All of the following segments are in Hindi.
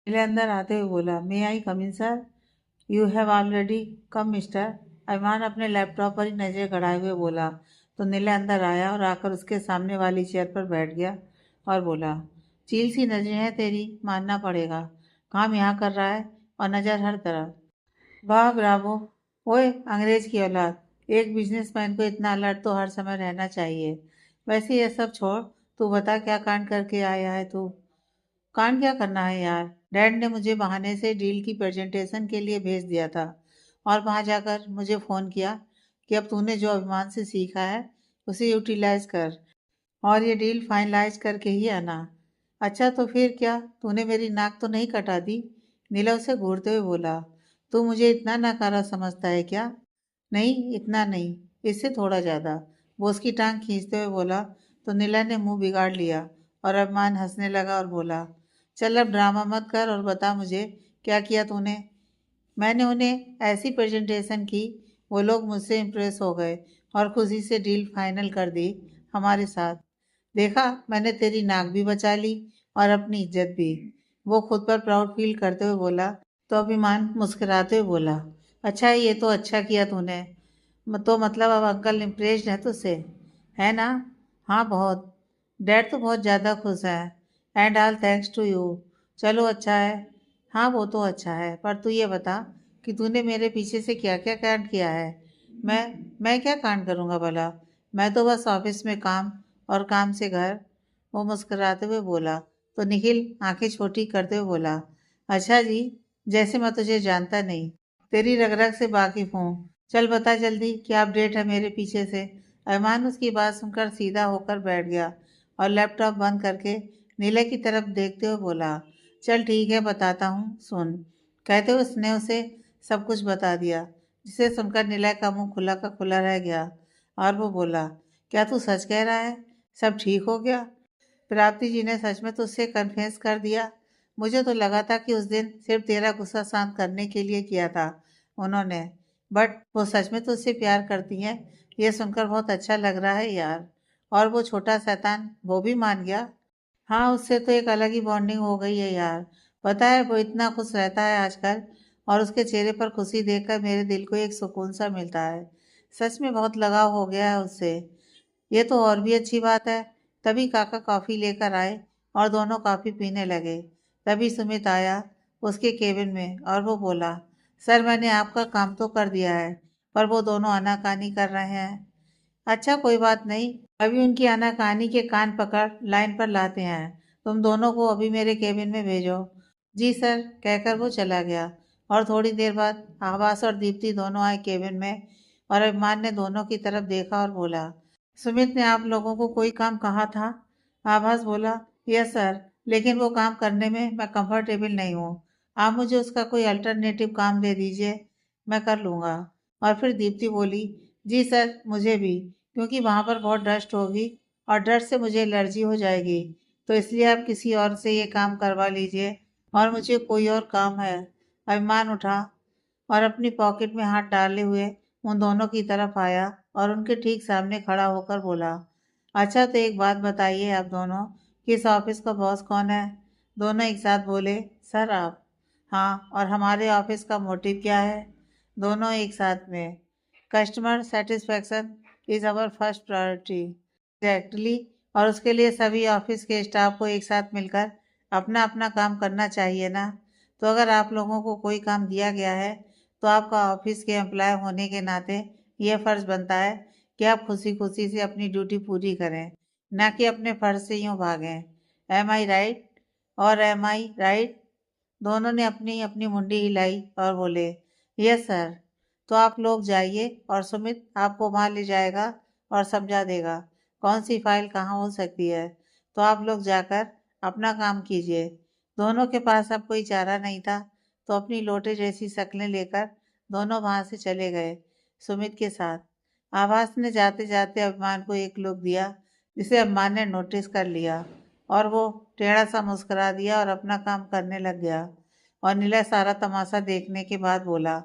निलय अंदर आते हुए बोला, may I come in sir? You have already come mister. Abhimaan अपने लैपटॉप पर ही नजरें गड़ाए हुए बोला। तो निलय अंदर आया और आकर उसके सामने वाली चेयर पर बैठ गया और बोला, चील सी नजरें हैं तेरी, मानना पड़ेगा। काम यहाँ कर रहा है और नजर हर तरफ। वाह ब्रावो। ओए अंग्रेज की औलाद, एक बिजनेसमैन को इतना अलर्ट तो हर समय रहना चाहिए। वैसे ये सब छोड़, तू बता क्या कांड करके आया है तू? कांड क्या करना है यार, डैड ने मुझे बहाने से डील की प्रेजेंटेशन के लिए भेज दिया था और वहां जाकर मुझे फोन किया कि अब तूने जो अभिमान से सीखा है उसे यूटिलाइज कर और ये डील फाइनलाइज करके ही आना। अच्छा तो फिर क्या, तूने मेरी नाक तो नहीं कटा दी? नीलव से घूरते हुए बोला, तू मुझे इतना नाकारा समझता है क्या? नहीं, इतना नहीं, इससे थोड़ा ज्यादा। वो उसकी टांग खींचते हुए बोला। तो नीला ने मुंह बिगाड़ लिया और अभिमान हंसने लगा और बोला, चल अब ड्रामा मत कर और बता मुझे क्या किया तूने। मैंने उन्हें ऐसी प्रेजेंटेशन की, वो लोग मुझसे इम्प्रेस हो गए और खुशी से डील फाइनल कर दी हमारे साथ। देखा, मैंने तेरी नाक भी बचा ली और अपनी इज्जत भी। वो खुद पर प्राउड फील करते हुए बोला। तो अभिमान मुस्कुराते हुए बोला, अच्छा ये तो अच्छा किया तूने। तो मतलब अब अंकल इम्प्रेस्ड है तुझसे, है ना? हाँ बहुत। डैड तो बहुत ज़्यादा खुश है। And all thanks to you. चलो अच्छा है। हाँ वो तो अच्छा है, पर तू ये बता कि तूने मेरे पीछे से क्या क्या कांड किया है। मैं क्या कांड करूँगा भला? मैं तो बस ऑफिस में काम और काम से घर। वो मुस्कुराते हुए बोला। तो निखिल आंखें छोटी करते हुए बोला, अच्छा जी, जैसे मैं तुझे जानता नहीं, तेरी रग रग से वाकिफ हूँ। चल बता जल्दी, क्या अपडेट है मेरे पीछे से? अरमान उसकी बात सुनकर सीधा होकर बैठ गया और लैपटॉप बंद करके नीले की तरफ देखते हुए बोला, चल ठीक है बताता हूँ, सुन। कहते हुए उसने उसे सब कुछ बता दिया, जिसे सुनकर निलय का मुंह खुला का खुला रह गया और वो बोला, क्या तू सच कह रहा है? सब ठीक हो गया? प्राप्ति जी ने सच में तुझसे कन्फेस कर दिया? मुझे तो लगा था कि उस दिन सिर्फ तेरा गुस्सा शांत करने के लिए किया था उन्होंने, बट वो सच में तुझसे प्यार करती हैं। ये सुनकर बहुत अच्छा लग रहा है यार। और वो छोटा शैतान वो भी मान गया? हाँ, उससे तो एक अलग ही बॉन्डिंग हो गई है यार। पता है वो इतना खुश रहता है आजकल, और उसके चेहरे पर खुशी देखकर मेरे दिल को एक सुकून सा मिलता है। सच में बहुत लगाव हो गया है उससे। ये तो और भी अच्छी बात है। तभी काका कॉफी लेकर आए और दोनों कॉफी पीने लगे। तभी सुमित आया उसके केबिन में और वो बोला, सर मैंने आपका काम तो कर दिया है, पर वो दोनों आनाकानी कर रहे हैं। अच्छा कोई बात नहीं, अभी उनकी आनाकानी के कान पकड़ लाइन पर लाते हैं। तुम दोनों को अभी मेरे केबिन में भेजो। जी सर, कहकर वो चला गया। और थोड़ी देर बाद आवास और दीप्ति दोनों आए केबिन में और अभिमान ने दोनों की तरफ देखा और बोला, सुमित ने आप लोगों को कोई काम कहा था? आभास बोला, यस सर, लेकिन वो काम करने में मैं कंफर्टेबल नहीं हूँ। आप मुझे उसका कोई अल्टरनेटिव काम दे दीजिए, मैं कर लूँगा। और फिर दीप्ति बोली, जी सर मुझे भी, क्योंकि वहाँ पर बहुत डस्ट होगी और डस्ट से मुझे एलर्जी हो जाएगी। तो इसलिए आप किसी और से ये काम करवा लीजिए और मुझे कोई और काम है। अभिमान उठा और अपनी पॉकेट में हाथ डाले हुए उन दोनों की तरफ आया और उनके ठीक सामने खड़ा होकर बोला, अच्छा तो एक बात बताइए आप दोनों, कि इस ऑफिस का बॉस कौन है? दोनों एक साथ बोले, सर आप। हाँ, और हमारे ऑफिस का मोटिव क्या है? दोनों एक साथ में, customer satisfaction is our first priority. Exactly. और उसके लिए सभी ऑफिस के स्टाफ को एक साथ मिलकर अपना अपना काम करना चाहिए ना। तो अगर आप लोगों को कोई काम दिया गया है तो आपका ऑफिस के एम्प्लॉय होने के नाते यह फर्ज बनता है कि आप खुशी खुशी से अपनी ड्यूटी पूरी करें, ना कि अपने फर्ज से यूं भागें। एम आई राइट? और एम आई राइट? दोनों ने अपनी अपनी मुंडी हिलाई और बोले, यस सर। तो आप लोग जाइए और सुमित आपको वहां ले जाएगा और समझा देगा कौन सी फाइल कहाँ हो सकती है। तो आप लोग जाकर अपना काम कीजिए। दोनों के पास अब कोई चारा नहीं था, तो अपनी लोटे जैसी शक्लें लेकर दोनों वहां से चले गए सुमित के साथ। आवास ने जाते जाते अभिमान को एक लुक दिया, जिसे अभिमान ने नोटिस कर लिया और वो टेढ़ा सा मुस्कुरा दिया और अपना काम करने लग गया। और नीला सारा तमाशा देखने के बाद बोला,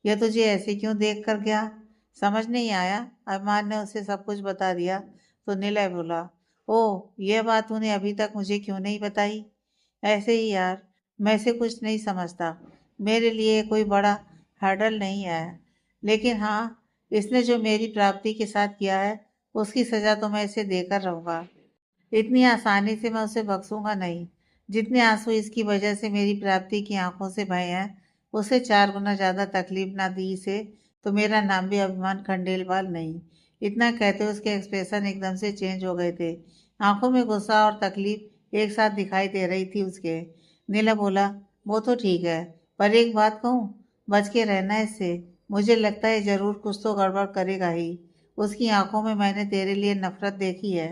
यह तुझे ऐसे क्यों देख कर गया? समझ नहीं आया? अभिमान ने उसे सब कुछ बता दिया। तो निलय बोला, ओह यह बात तूने अभी तक मुझे क्यों नहीं बताई? ऐसे ही यार, मैं इसे कुछ नहीं समझता। मेरे लिए ये कोई बड़ा हर्डल नहीं है। लेकिन हाँ, इसने जो मेरी प्राप्ति के साथ किया है, उसकी सज़ा तो मैं इसे देकर रहूँगा। इतनी आसानी से मैं उसे बख्शूंगा नहीं। जितने आंसू इसकी वजह से मेरी प्राप्ति की आंखों से बहे हैं, उसे 4 गुना ज़्यादा तकलीफ ना दी इसे, तो मेरा नाम भी अभिमान खंडेलवाल नहीं। इतना कहते उसके एक्सप्रेशन एकदम से चेंज हो गए थे। आंखों में गुस्सा और तकलीफ एक साथ दिखाई दे रही थी उसके। नीला बोला, वो तो ठीक है, पर एक बात कहूँ, बच के रहना इससे। मुझे लगता है ज़रूर कुछ तो गड़बड़ करेगा ही। उसकी आंखों में मैंने तेरे लिए नफरत देखी है।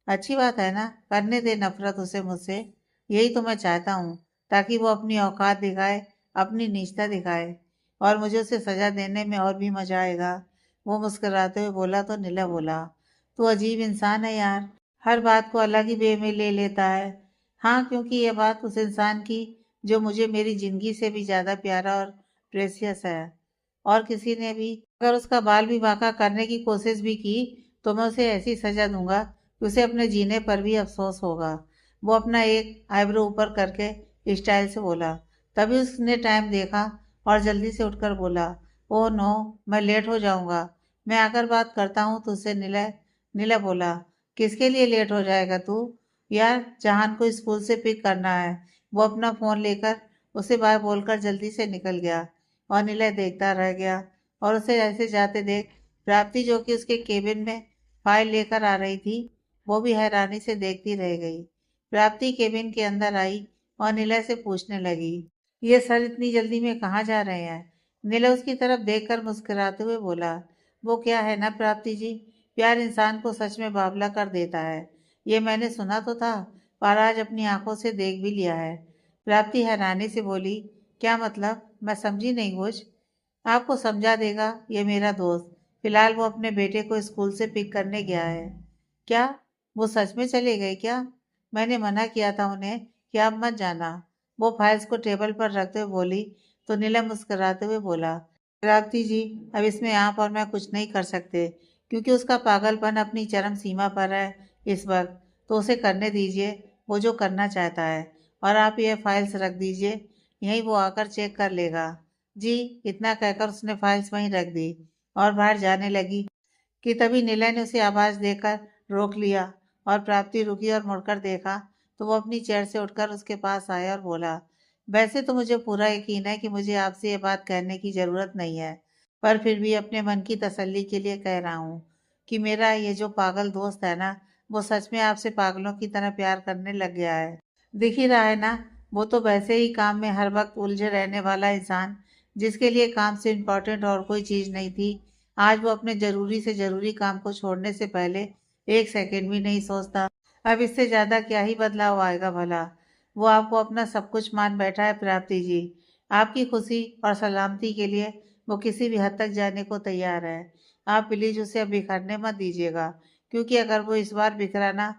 अच्छी बात है ना, करने दे नफरत उसे मुझसे। यही तो मैं चाहता हूँ, ताकि वो अपनी औकात दिखाए, अपनी नीचता दिखाए, और मुझे उसे सजा देने में और भी मजा आएगा। वो मुस्कुराते हुए बोला तो नीला बोला, तू अजीब इंसान है यार, हर बात को अलग ही वे में ले लेता है। हाँ, क्योंकि ये बात उस इंसान की जो मुझे मेरी जिंदगी से भी ज्यादा प्यारा और प्रेसियस है। और किसी ने भी अगर उसका बाल भी बांका करने की कोशिश भी की, तो मैं उसे ऐसी सजा दूंगा कि उसे अपने जीने पर भी अफसोस होगा। वो अपना एक आईब्रो ऊपर करके स्टाइल से बोला। तभी उसने टाइम देखा और जल्दी से उठकर बोला, ओह नो, मैं लेट हो जाऊंगा। मैं आकर बात करता हूँ तुझसे। नीला नीला बोला, किसके लिए लेट हो जाएगा तू? यार, जहान को स्कूल से पिक करना है। वो अपना फोन लेकर उसे बाय बोलकर जल्दी से निकल गया, और नीला देखता रह गया। और उसे ऐसे जाते देख प्राप्ति, जो कि उसके केबिन में फाइल लेकर आ रही थी, वो भी हैरानी से देखती रह गई। प्राप्ति केबिन के अंदर आई और नीला से पूछने लगी, ये सर इतनी जल्दी में कहाँ जा रहे हैं? नीला उसकी तरफ देखकर मुस्कुराते हुए बोला, वो क्या है ना प्राप्ति जी, प्यार इंसान को सच में बावला कर देता है। ये मैंने सुना तो था, पर आज अपनी आंखों से देख भी लिया है। प्राप्ति हैरानी से बोली, क्या मतलब? मैं समझी नहीं कुछ। आपको समझा देगा ये मेरा दोस्त। फिलहाल वो अपने बेटे को स्कूल से पिक करने गया है। क्या? वो सच में चले गए क्या? मैंने मना किया था उन्हें कि आप मत जाना। वो फाइल्स को टेबल पर रखते हुए बोली, तो नीलम मुस्कुराते हुए बोला, प्राप्ति जी, अब इसमें आप और मैं कुछ नहीं कर सकते, क्योंकि उसका पागलपन अपनी चरम सीमा पर है इस वक्त। तो उसे करने दीजिए वो जो करना चाहता है, और आप ये फाइल्स रख दीजिए, यहीं वो आकर चेक कर लेगा। जी। इतना कहकर उसने फाइल्स वहीं रख दी और बाहर जाने लगी कि तभी नीला ने उसे आवाज देकर रोक लिया। और प्राप्ति रुकी और मुड़कर देखा, तो वो अपनी चेयर से उठकर उसके पास आया और बोला, वैसे तो मुझे पूरा यकीन है कि मुझे आपसे ये बात कहने की जरूरत नहीं है, पर फिर भी अपने मन की तसल्ली के लिए कह रहा हूँ कि मेरा ये जो पागल दोस्त है ना, वो सच में आपसे पागलों की तरह प्यार करने लग गया है। दिख ही रहा है ना, वो तो वैसे ही काम में हर वक्त उलझे रहने वाला इंसान, जिसके लिए काम से इम्पोर्टेंट और कोई चीज़ नहीं थी, आज वो अपने जरूरी से जरूरी काम को छोड़ने से पहले एक सेकंड भी नहीं सोचता। अब इससे ज्यादा क्या ही बदलाव आएगा भला? वो आपको अपना सब कुछ मान बैठा है प्राप्ति जी। आपकी खुशी और सलामती के लिए वो किसी भी हद तक जाने को तैयार है। आप प्लीज उसे अब बिखरने मत दीजिएगा, क्योंकि अगर वो इस बार बिखरा ना,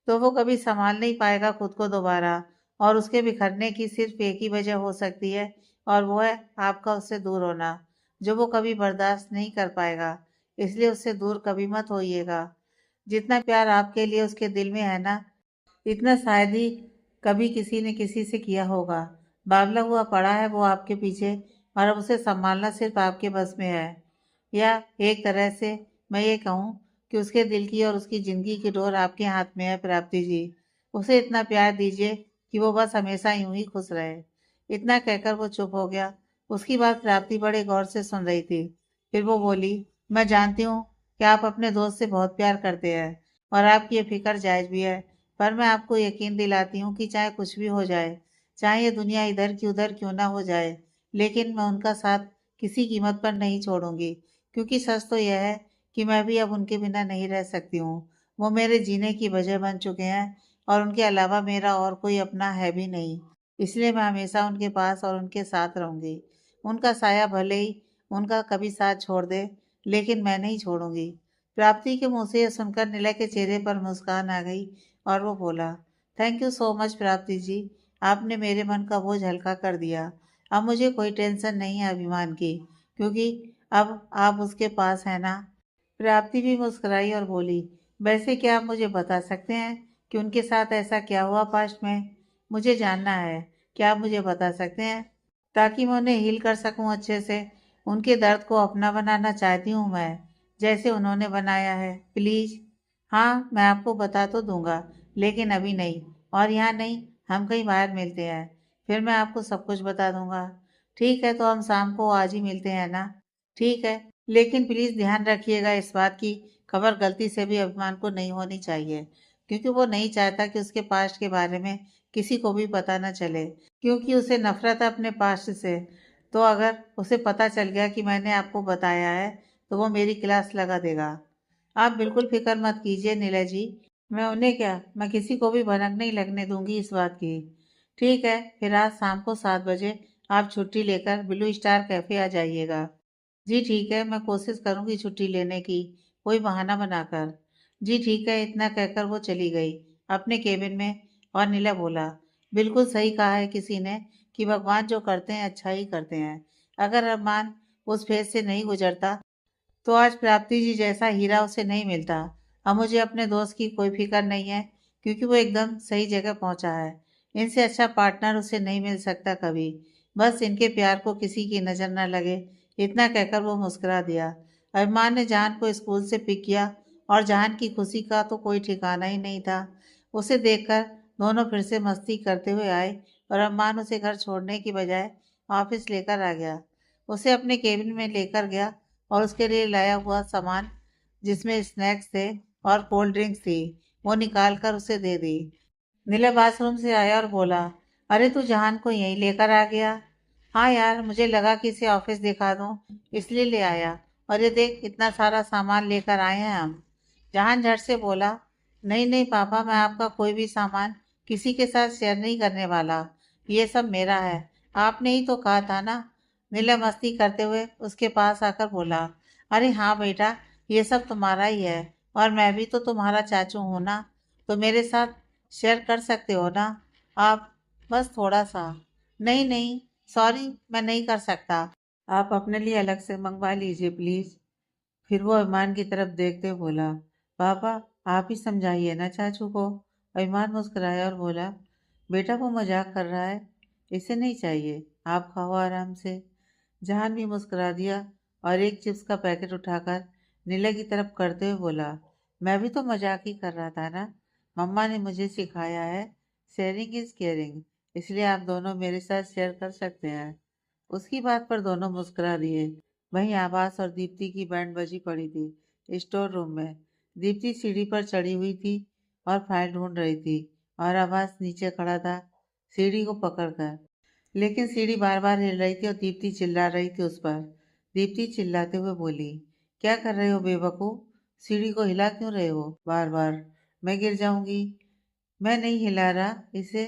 तो वो कभी संभाल नहीं पाएगा खुद को दोबारा। और उसके बिखरने की सिर्फ एक ही वजह हो सकती है, और वो है आपका उससे दूर होना, जो वो कभी बर्दाश्त नहीं कर पाएगा। इसलिए उससे दूर कभी मत होइएगा। जितना प्यार आपके लिए उसके दिल में है ना, इतना शायद ही कभी किसी ने किसी से किया होगा। बावला हुआ पड़ा है वो आपके पीछे, और अब उसे संभालना सिर्फ आपके बस में है। या एक तरह से मैं ये कहूँ कि उसके दिल की और उसकी जिंदगी की डोर आपके हाथ में है प्राप्ति जी। उसे इतना प्यार दीजिए कि वो बस हमेशा यूं ही खुश रहे। इतना कहकर वो चुप हो गया। उसकी बात प्राप्ति बड़े गौर से सुन रही थी। फिर वो बोली, मैं जानती हूँ कि आप अपने दोस्त से बहुत प्यार करते हैं, और आपकी ये फिक्र जायज भी है, पर मैं आपको यकीन दिलाती हूँ कि चाहे कुछ भी हो जाए, चाहे ये दुनिया इधर की उधर क्यों ना हो जाए, लेकिन मैं उनका साथ किसी कीमत पर नहीं छोड़ूंगी। क्योंकि सच तो यह है कि मैं भी अब उनके बिना नहीं रह सकती हूँ। वो मेरे जीने की वजह बन चुके हैं, और उनके अलावा मेरा और कोई अपना है भी नहीं। इसलिए मैं हमेशा उनके पास और उनके साथ रहूंगी। उनका साया भले ही उनका कभी साथ छोड़ दे, लेकिन मैं नहीं छोड़ूंगी। प्राप्ति के मुंह से यह सुनकर निलय के चेहरे पर मुस्कान आ गई, और वो बोला, थैंक यू सो मच प्राप्ति जी, आपने मेरे मन का बोझ हल्का कर दिया। अब मुझे कोई टेंशन नहीं है अभिमान की, क्योंकि अब आप उसके पास है ना। प्राप्ति भी मुस्कुराई और बोली, वैसे क्या आप मुझे बता सकते हैं कि उनके साथ ऐसा क्या हुआ पास्ट में? मुझे जानना है क्या आप मुझे बता सकते हैं, ताकि मैं उन्हें हील कर सकूं अच्छे से। उनके दर्द को अपना बनाना चाहती हूँ मैं, जैसे उन्होंने बनाया है। प्लीज। हाँ, मैं आपको बता तो दूंगा, लेकिन अभी नहीं। और यहाँ नहीं, हम कहीं बाहर मिलते हैं, फिर मैं आपको सब कुछ बता दूंगा। ठीक है, तो हम शाम को आज ही मिलते हैं ना? ठीक है, लेकिन प्लीज ध्यान रखिएगा इस बात की खबर गलती से भी अभिमान को नहीं होनी चाहिए, क्योंकि वो नहीं चाहता कि उसके पास्ट के बारे में किसी को भी पता न चले, क्योंकि उसे नफरत है अपने पास्ट से। तो अगर उसे पता चल गया कि मैंने आपको बताया है, तो वो मेरी क्लास लगा देगा। आप बिल्कुल फिक्र मत कीजिए नीला जी। मैं उन्हें क्या, मैं किसी को भी भनक नहीं लगने दूंगी इस बात की। ठीक है, फिर आज शाम को 7 बजे आप छुट्टी लेकर ब्लू स्टार कैफे आ जाइएगा। जी ठीक है, मैं कोशिश करूंगी छुट्टी लेने की, कोई बहाना बनाकर। जी ठीक है, इतना कहकर वो चली गई अपने केबिन में। और नीला बोला, बिल्कुल सही कहा है किसी ने कि भगवान जो करते हैं अच्छा ही करते हैं। अगर अरमान उस फेज से नहीं गुजरता, तो आज प्राप्ति जी जैसा हीरा उसे नहीं मिलता। अब मुझे अपने दोस्त की कोई फिक्र नहीं है, क्योंकि वो एकदम सही जगह पहुंचा है। इनसे अच्छा पार्टनर उसे नहीं मिल सकता कभी। बस इनके प्यार को किसी की नज़र न लगे, इतना कहकर वो मुस्कुरा दिया। अरमान ने जहान को स्कूल से पिक किया, और जहान की खुशी का तो कोई ठिकाना ही नहीं था। उसे देखकर दोनों फिर से मस्ती करते हुए आए, और अरमान उसे घर छोड़ने की बजाय ऑफिस लेकर आ गया। उसे अपने केबिन में लेकर गया, और उसके लिए लाया हुआ सामान, जिसमें स्नैक्स थे और कोल्ड ड्रिंक्स थी, वो निकाल कर उसे दे दी। नीला बाथरूम से आया और बोला, अरे तू जहान को यहीं लेकर आ गया? हाँ यार, मुझे लगा कि इसे ऑफिस दिखा दूं, इसलिए ले आया। और ये देख, इतना सारा सामान लेकर आए हैं हम। जहान झट से बोला, नहीं नहीं पापा, मैं आपका कोई भी सामान किसी के साथ शेयर नहीं करने वाला। ये सब मेरा है, आपने ही तो कहा था ना। नीला मस्ती करते हुए उसके पास आकर बोला, अरे हाँ बेटा, ये सब तुम्हारा ही है, और मैं भी तो तुम्हारा चाचू हूँ ना, तो मेरे साथ शेयर कर सकते हो ना आप, बस थोड़ा सा। नहीं नहीं, सॉरी, मैं नहीं कर सकता। आप अपने लिए अलग से मंगवा लीजिए प्लीज। फिर वो अभिमान की तरफ देखते हुए बोला, पापा, आप ही समझाइए ना चाचू को। अभिमान मुस्कुराया और बोला, बेटा वो मजाक कर रहा है, इसे नहीं चाहिए, आप खाओ आराम से। जहान भी मुस्कुरा दिया, और एक चिप्स का पैकेट उठाकर नीला की तरफ करते हुए बोला, मैं भी तो मजाक ही कर रहा था ना। मम्मा ने मुझे सिखाया है, शेयरिंग इज केयरिंग, इसलिए आप दोनों मेरे साथ शेयर कर सकते हैं। उसकी बात पर दोनों मुस्कुरा दिए। वहीं आवास और दीप्ति की बैंड बजी पड़ी थी स्टोर रूम में। दीप्ति सीढ़ी पर चढ़ी हुई थी और फाइल ढूंढ रही थी, और आवास नीचे खड़ा था सीढ़ी को पकड़कर। लेकिन सीढ़ी बार बार हिल रही थी और दीप्ति चिल्ला रही थी उस पर। दीप्ति चिल्लाते हुए बोली, क्या कर रहे हो बेवकूफ? सीढ़ी को हिला क्यों रहे हो बार बार? मैं गिर जाऊंगी। मैं नहीं हिला रहा इसे,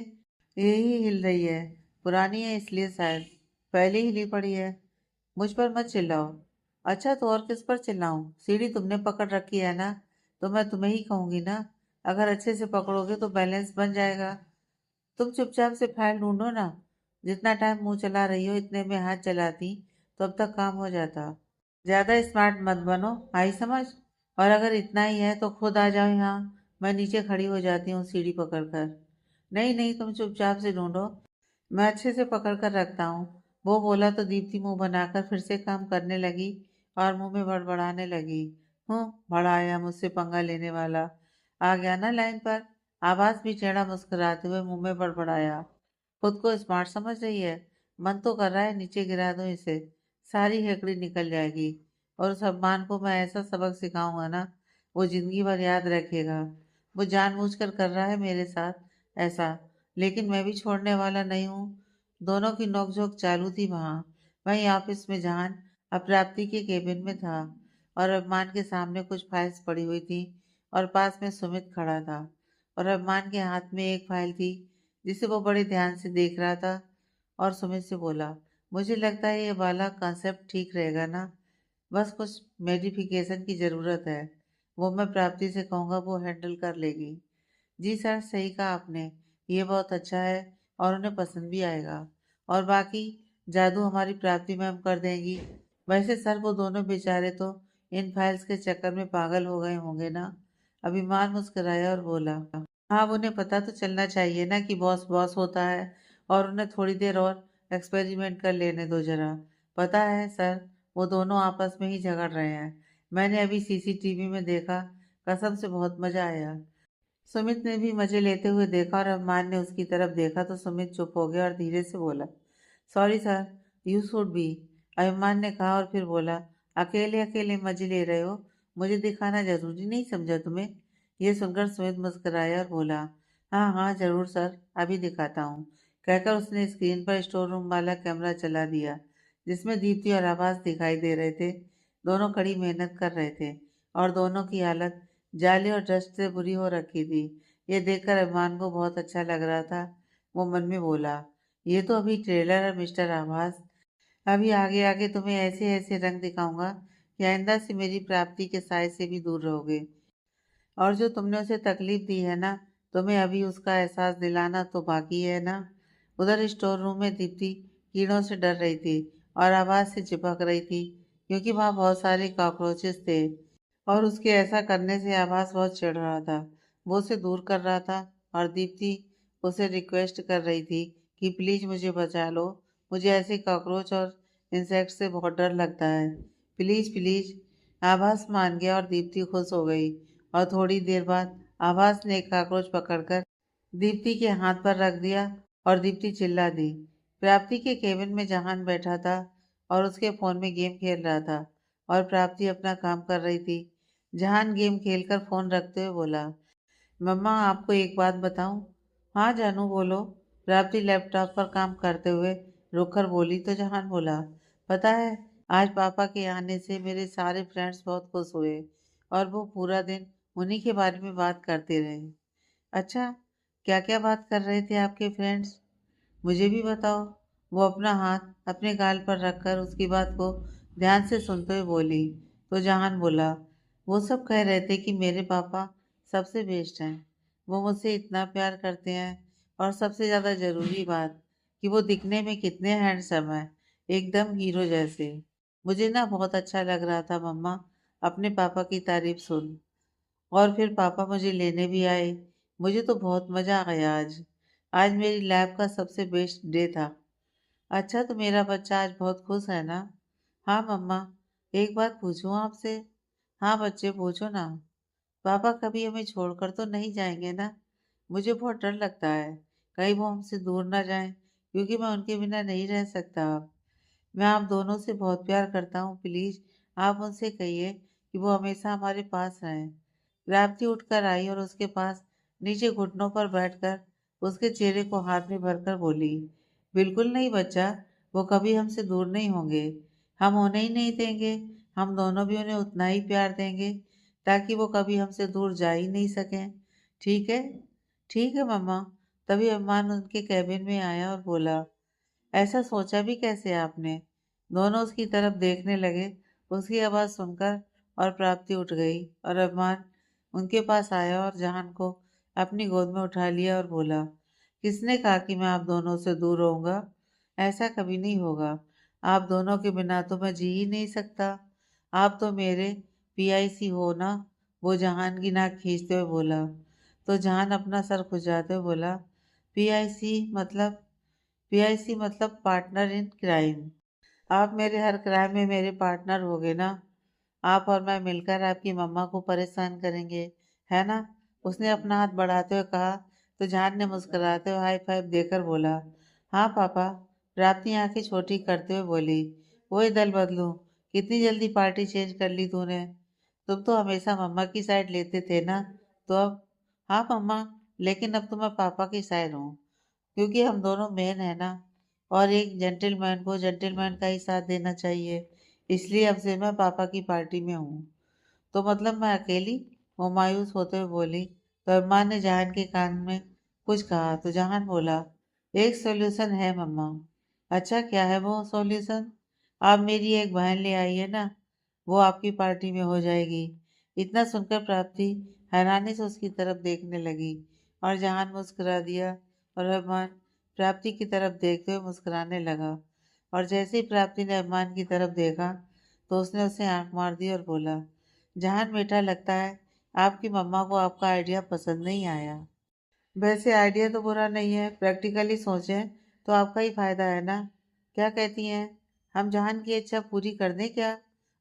यही हिल रही है, पुरानी है इसलिए शायद, पहले हिली पड़ी है। मुझ पर मत चिल्लाओ। अच्छा, तो और किस पर चिल्लाऊं? सीढ़ी तुमने पकड़ रखी है ना, तो मैं तुम्हें ही कहूंगी ना। अगर अच्छे से पकड़ोगे तो बैलेंस बन जाएगा। तुम चुपचाप से फाइल ढूंढो ना। जितना टाइम मुंह चला रही हो, इतने में हाथ चलाती तो अब तक काम हो जाता। ज्यादा स्मार्ट मत बनो, आई समझ। और अगर इतना ही है तो खुद आ जाओ यहाँ, मैं नीचे खड़ी हो जाती हूँ सीढ़ी पकड़कर। नहीं नहीं, तुम चुपचाप से ढूंढो, मैं अच्छे से पकड़ कर रखता हूँ। वो बोला तो दीप्ति मुंह बनाकर फिर से काम करने लगी, और मुंह में बड़बड़ाने लगी, हूँ, बड़ा आया मुझसे पंगा लेने वाला, आ गया ना लाइन पर। आवाज भी टेढ़ा मुस्कुराते हुए मुंह में बड़बड़ाया, खुद को स्मार्ट समझ रही है। मन तो कर रहा है नीचे गिरा दूं इसे, सारी हेकड़ी निकल जाएगी। और उस अभिमान को मैं ऐसा सबक सिखाऊंगा ना, वो जिंदगी भर याद रखेगा। वो जानबूझकर कर रहा है मेरे साथ ऐसा, लेकिन मैं भी छोड़ने वाला नहीं हूँ। दोनों की नोकझोंक चालू थी वहां। वहीं ऑफिस में जहान अप्राप्ति के केबिन में था, और अभिमान के सामने कुछ फाइल्स पड़ी हुई थी, और पास में सुमित खड़ा था। और अभिमान के हाथ में एक फाइल थी, जिसे वो बड़े ध्यान से देख रहा था, और सुमित से बोला, मुझे लगता है ये वाला कॉन्सेप्ट ठीक रहेगा ना, बस कुछ मेडिफिकेशन की ज़रूरत है। वो मैं प्राप्ति से कहूँगा, वो हैंडल कर लेगी। जी सर, सही कहा आपने, ये बहुत अच्छा है, और उन्हें पसंद भी आएगा। और बाकी जादू हमारी प्राप्ति मैम कर देंगी। वैसे सर, वो दोनों बेचारे तो इन फाइल्स के चक्कर में पागल हो गए होंगे ना। अभिमान मुस्कुराया और बोला, हाँ, अब उन्हें पता तो चलना चाहिए ना कि बॉस बॉस होता है, और उन्हें थोड़ी देर और एक्सपेरिमेंट कर लेने दो जरा। पता है सर, वो दोनों आपस में ही झगड़ रहे हैं। मैंने अभी सीसीटीवी में देखा। कसम से बहुत मजा आया। सुमित ने भी मजे लेते हुए देखा और अभिमान ने उसकी तरफ देखा तो सुमित चुप हो गया और धीरे से बोला, sorry sir, you should be. अभिमान ने कहा और फिर बोला, अकेले अकेले मजे ले रहे हो, मुझे दिखाना जरूरी नहीं समझा तुम्हें? ये सुनकर सुमित मुस्कुराया और बोला, हाँ हाँ जरूर सर, अभी दिखाता हूँ। कहकर उसने स्क्रीन पर स्टोर रूम वाला कैमरा चला दिया जिसमें दीप्ति और आवाज दिखाई दे रहे थे। दोनों कड़ी मेहनत कर रहे थे और दोनों की हालत जाली और डस्ट से बुरी हो रखी थी। ये देखकर अभिमान को बहुत अच्छा लग रहा था। वो मन में बोला, ये तो अभी ट्रेलर है मिस्टर आभास। अभी आगे आगे तुम्हें ऐसे ऐसे रंग दिखाऊंगा कि आइंदा से मेरी प्राप्ति के साय से भी दूर रहोगे। और जो तुमने उसे तकलीफ दी है ना, तुम्हें अभी उसका एहसास दिलाना तो बाकी है ना। उधर स्टोर रूम में दीप्ति कीड़ों से डर रही थी और आवाज से चिपक रही थी क्योंकि वहां बहुत सारे कॉकरोचेस थे और उसके ऐसा करने से आभास बहुत चिढ़ रहा था। वो उसे दूर कर रहा था और दीप्ति उसे रिक्वेस्ट कर रही थी कि प्लीज मुझे बचा लो, मुझे ऐसे कॉकरोच और इंसेक्ट से बहुत डर लगता है, प्लीज प्लीज। आभास मान गया और दीप्ति खुश हो गई। और थोड़ी देर बाद आभास ने एक कॉकरोच पकड़कर दीप्ति के हाथ पर रख दिया और दीप्ति चिल्ला दी। प्राप्ति के केबिन में जहान बैठा था और उसके फोन में गेम खेल रहा था और प्राप्ति अपना काम कर रही थी। जहान गेम खेलकर फोन रखते हुए बोला, मम्मा आपको एक बात बताऊं? हाँ जानू बोलो। प्राप्ति लैपटॉप पर काम करते हुए रुककर बोली तो जहान बोला, पता है, आज पापा के आने से मेरे सारे फ्रेंड्स बहुत खुश हुए और वो पूरा दिन उन्हीं के बारे में बात करते रहे। अच्छा, क्या क्या बात कर रहे थे आपके फ्रेंड्स? मुझे भी बताओ। वो अपना हाथ अपने गाल पर रखकर उसकी बात को ध्यान से सुनते हुए बोली। तो जहान बोला, वो सब कह रहे थे कि मेरे पापा सबसे बेस्ट हैं, वो मुझसे इतना प्यार करते हैं और सबसे ज़्यादा ज़रूरी बात कि वो दिखने में कितने हैंडसम हैं, एकदम हीरो जैसे। मुझे ना बहुत अच्छा लग रहा था मम्मा, अपने पापा की तारीफ सुन। और फिर पापा मुझे लेने भी आए। मुझे तो बहुत मज़ा आया आज। आज मेरी लैब का सबसे बेस्ट डे था। अच्छा, तो मेरा बच्चा आज बहुत खुश है ना? हाँ मम्मा। एक बात पूछूं आपसे? हाँ बच्चे पूछो ना। पापा कभी हमें छोड़कर तो नहीं जाएंगे ना? मुझे बहुत डर लगता है कहीं वो हमसे दूर ना जाएं, क्योंकि मैं उनके बिना नहीं रह सकता अब। मैं आप दोनों से बहुत प्यार करता हूँ, प्लीज आप उनसे कहिए कि वो हमेशा हमारे पास रहें। प्राप्ति उठकर आई और उसके पास नीचे घुटनों पर बैठकर उसके चेहरे को हाथ में भरकर बोली, बिल्कुल नहीं बच्चा, वो कभी हमसे दूर नहीं होंगे। हम होने ही नहीं देंगे। हम दोनों भी उन्हें उतना ही प्यार देंगे ताकि वो कभी हमसे दूर जा ही नहीं सकें। ठीक है? ठीक है मम्मा। तभी अम्मान उनके कैबिन में आया और बोला, ऐसा सोचा भी कैसे आपने? दोनों उसकी तरफ देखने लगे। उसकी आवाज़ सुनकर और प्राप्ति उठ गई और अरमान उनके पास आया और जहान को अपनी गोद में उठा लिया और बोला, किसने कहा कि मैं आप दोनों से दूर रहूंगा? ऐसा कभी नहीं होगा। आप दोनों के बिना तो मैं जी ही नहीं सकता। आप तो मेरे पीआईसी हो ना। वो जहान की नाक खींचते हुए बोला। तो जहान अपना सर खुजाते हुए बोला, पीआईसी मतलब? पीआईसी मतलब पार्टनर इन क्राइम। आप मेरे हर क्राइम में मेरे पार्टनर होगे ना? आप और मैं मिलकर आपकी मम्मा को परेशान करेंगे, है ना? उसने अपना हाथ बढ़ाते हुए कहा। तो जान ने मुस्कुराते हुए हाई फाइव देकर बोला, हाँ पापा। प्राप्ति आंखें छोटी करते हुए बोली, वही दल बदलू, कितनी जल्दी पार्टी चेंज कर ली तूने? तुम तो हमेशा मम्मा की साइड लेते थे ना, तो अब? हाँ मम्मा, लेकिन अब तो मैं पापा की साइड हूँ, क्योंकि हम दोनों मेन है ना, और एक जेंटलमैन को जेंटलमैन का ही साथ देना चाहिए। इसलिए अब से मैं पापा की पार्टी में हूँ। तो मतलब मैं अकेली? वो मायूस होते हुए बोली। तो अम्मा ने जहान के कान में कुछ कहा तो जहान बोला, एक सॉल्यूशन है मम्मा। अच्छा, क्या है वो सॉल्यूशन? आप मेरी एक बहन ले आइए ना, वो आपकी पार्टी में हो जाएगी। इतना सुनकर प्राप्ति हैरानी से उसकी तरफ देखने लगी और जहान मुस्कुरा दिया और रहमान प्राप्ति की तरफ देखते हुए मुस्कुराने लगा। और जैसे ही प्राप्ति ने रहमान की तरफ देखा तो उसने उसे आंख मार दी और बोला, जहान बेटा, लगता है आपकी मम्मा को आपका आइडिया पसंद नहीं आया। वैसे आइडिया तो बुरा नहीं है, प्रैक्टिकली सोचें तो आपका ही फायदा है ना। क्या कहती हैं, हम जहान की इच्छा पूरी कर दें क्या?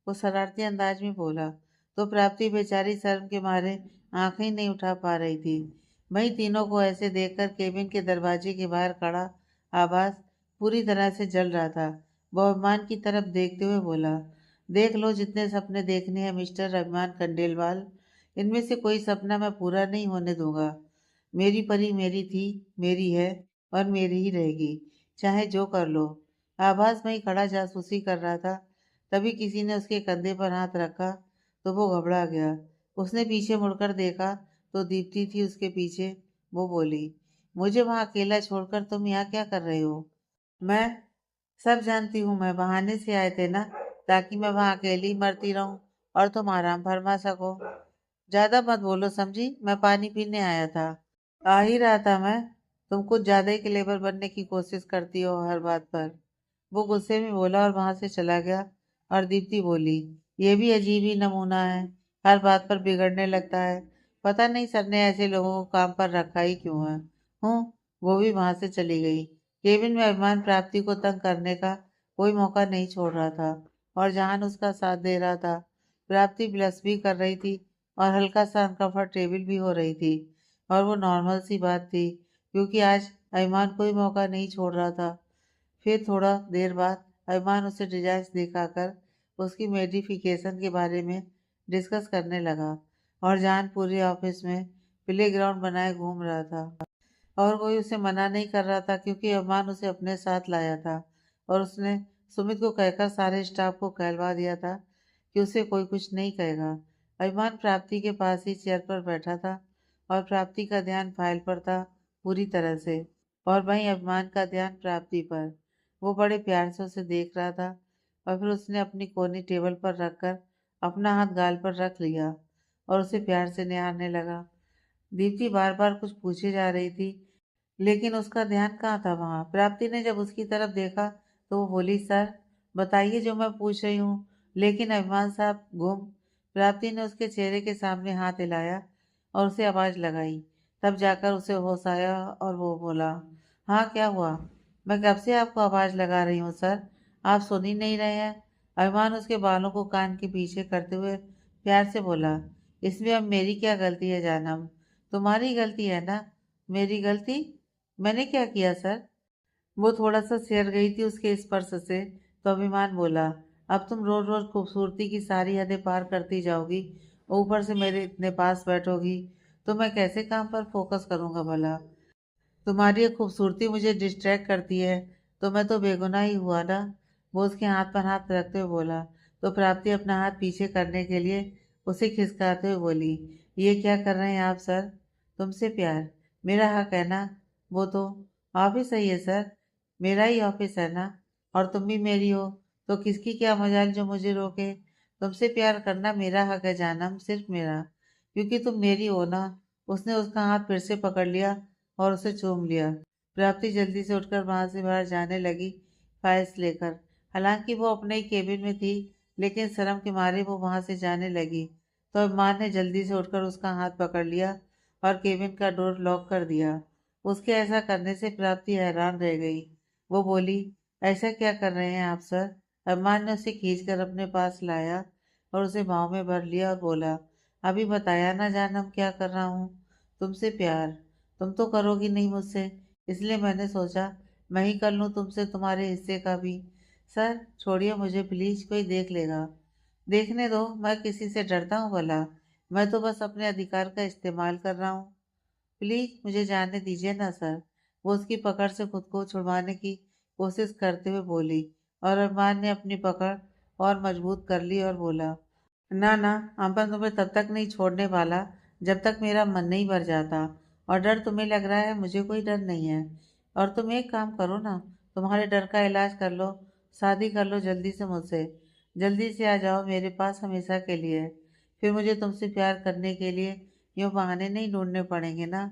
वो शरारती अंदाज में बोला। तो प्राप्ति बेचारी शर्म के मारे आंखें ही नहीं उठा पा रही थी। वहीं तीनों को ऐसे देखकर केबिन के दरवाजे के बाहर खड़ा आवाज पूरी तरह से जल रहा था। वो अभिमान की तरफ देखते हुए बोला, देख लो जितने सपने देखने हैं मिस्टर अभिमान खंडेलवाल, इनमें से कोई सपना मैं पूरा नहीं होने दूंगा। मेरी परी मेरी थी, मेरी है और मेरी ही रहेगी, चाहे जो कर लो। आभास वहीं खड़ा जासूसी कर रहा था। तभी किसी ने उसके कंधे पर हाथ रखा तो वो घबरा गया। उसने पीछे मुड़कर देखा तो दीप्ति थी उसके पीछे। वो बोली, मुझे वहां अकेला छोड़कर तुम यहाँ क्या कर रहे हो? मैं सब जानती हूँ, मैं बहाने से आए थे ना, ताकि मैं वहां अकेली मरती रहूं और तुम आराम फरमा सको। ज्यादा मत बोलो समझी, मैं पानी पीने आया था। आ ही रहा था मैं। तुम कुछ ज्यादा ही क्लेवर बनने की कोशिश करती हो हर बात पर। वो गुस्से में बोला और वहां से चला गया। और दीप्ति बोली, ये भी अजीब ही नमूना है, हर बात पर बिगड़ने लगता है। पता नहीं सर ने ऐसे लोगों को काम पर रखा ही क्यों है। हूँ। वो भी वहां से चली गई। केबिन में अभिमान प्राप्ति को तंग करने का कोई मौका नहीं छोड़ रहा था और जहान उसका साथ दे रहा था। प्राप्ति ब्लश भी कर रही थी और हल्का सा अनकंफर्टेबल भी हो रही थी। और वो नॉर्मल सी बात थी, क्योंकि आज अभिमान कोई मौका नहीं छोड़ रहा था। फिर थोड़ा देर बाद अभिमान उसे डिजाइन दिखाकर उसकी मॉडिफिकेशन के बारे में डिस्कस करने लगा। और जान पूरे ऑफिस में प्ले ग्राउंड बनाए घूम रहा था और कोई उसे मना नहीं कर रहा था, क्योंकि अभिमान उसे अपने साथ लाया था। और उसने सुमित को कहकर सारे स्टाफ को कहलवा दिया था कि उसे कोई कुछ नहीं कहेगा। अभिमान प्राप्ति के पास ही चेयर पर बैठा था और प्राप्ति का ध्यान फाइल पर था पूरी तरह से, और वहीं अभिमान का ध्यान प्राप्ति पर। वो बड़े प्यार से उसे देख रहा था और फिर उसने अपनी कोनी टेबल पर रखकर अपना हाथ गाल पर रख लिया और उसे प्यार से निहारने लगा। दीप्ति बार बार कुछ पूछे जा रही थी, लेकिन उसका ध्यान कहाँ था वहां। प्राप्ति ने जब उसकी तरफ देखा तो वो बोली, सर बताइए जो मैं पूछ रही हूँ। लेकिन अभिमान साहब गुम। प्राप्ति ने उसके चेहरे के सामने हाथ हिलाया और उसे आवाज लगाई। तब जाकर उसे होश आया और वो बोला, हाँ क्या हुआ? मैं कब से आपको आवाज लगा रही हूँ सर, आप सुन ही नहीं रहे हैं। अभिमान उसके बालों को कान के पीछे करते हुए प्यार से बोला, इसमें अब मेरी क्या गलती है जानम? तुम्हारी गलती है ना? मेरी गलती? मैंने क्या किया सर? वो थोड़ा सा सिहर गई थी उसके स्पर्श से। तो अभिमान बोला, अब तुम रोज रोज खूबसूरती की सारी हदें पार करती जाओगी, ऊपर से मेरे इतने पास बैठोगी, तो मैं कैसे काम पर फोकस करूंगा भला? तुम्हारी ये खूबसूरती मुझे डिस्ट्रैक्ट करती है, तो मैं तो बेगुनाह ही हुआ ना। वो उसके हाथ पर हाथ रखते हुए बोला। तो प्राप्ति अपना हाथ पीछे करने के लिए उसे खिसकाते हुए बोली, ये क्या कर रहे हैं आप सर? तुमसे प्यार मेरा हक है ना? वो तो ऑफिस है ये सर, मेरा ही ऑफिस है ना, और तुम भी मेरी हो, तो किसकी क्या मजाल जो मुझे रोके? तुमसे प्यार करना मेरा हक है जानम, सिर्फ मेरा, क्योंकि तुम मेरी हो ना। उसने उसका हाथ फिर से पकड़ लिया और उसे चूम लिया। प्राप्ति जल्दी से उठकर वहां से बाहर जाने लगी, फाइल्स लेकर। हालांकि वो अपने ही केबिन में थी, लेकिन शर्म के मारे वो वहां से जाने लगी। तो अभिमान ने जल्दी से उठकर उसका हाथ पकड़ लिया और केबिन का डोर लॉक कर दिया। उसके ऐसा करने से प्राप्ति हैरान रह गई। वो बोली, ऐसा क्या कर रहे हैं आप सर? अभिमान ने उसे खींचकर अपने पास लाया और उसे बाहों में भर लिया और बोला, अभी बताया ना जानम क्या कर रहा हूँ? तुमसे प्यार। तुम तो करोगी नहीं मुझसे, इसलिए मैंने सोचा मैं ही कर लूँ तुमसे तुम्हारे हिस्से का भी। सर छोड़िए मुझे प्लीज, कोई देख लेगा। देखने दो, मैं किसी से डरता हूँ भला? मैं तो बस अपने अधिकार का इस्तेमाल कर रहा हूँ। प्लीज मुझे जाने दीजिए ना सर। वो उसकी पकड़ से खुद को छुड़वाने की कोशिश करते हुए बोली। और अरमान ने अपनी पकड़ और मजबूत कर ली और बोला, ना ना, अपन तुम्हें तब तक नहीं छोड़ने वाला जब तक मेरा मन नहीं भर जाता। और डर तुम्हें लग रहा है, मुझे कोई डर नहीं है। और तुम एक काम करो ना, तुम्हारे डर का इलाज कर लो, शादी कर लो जल्दी से मुझसे। जल्दी से आ जाओ मेरे पास हमेशा के लिए। फिर मुझे तुमसे प्यार करने के लिए यूँ बहाने नहीं ढूंढने पड़ेंगे ना।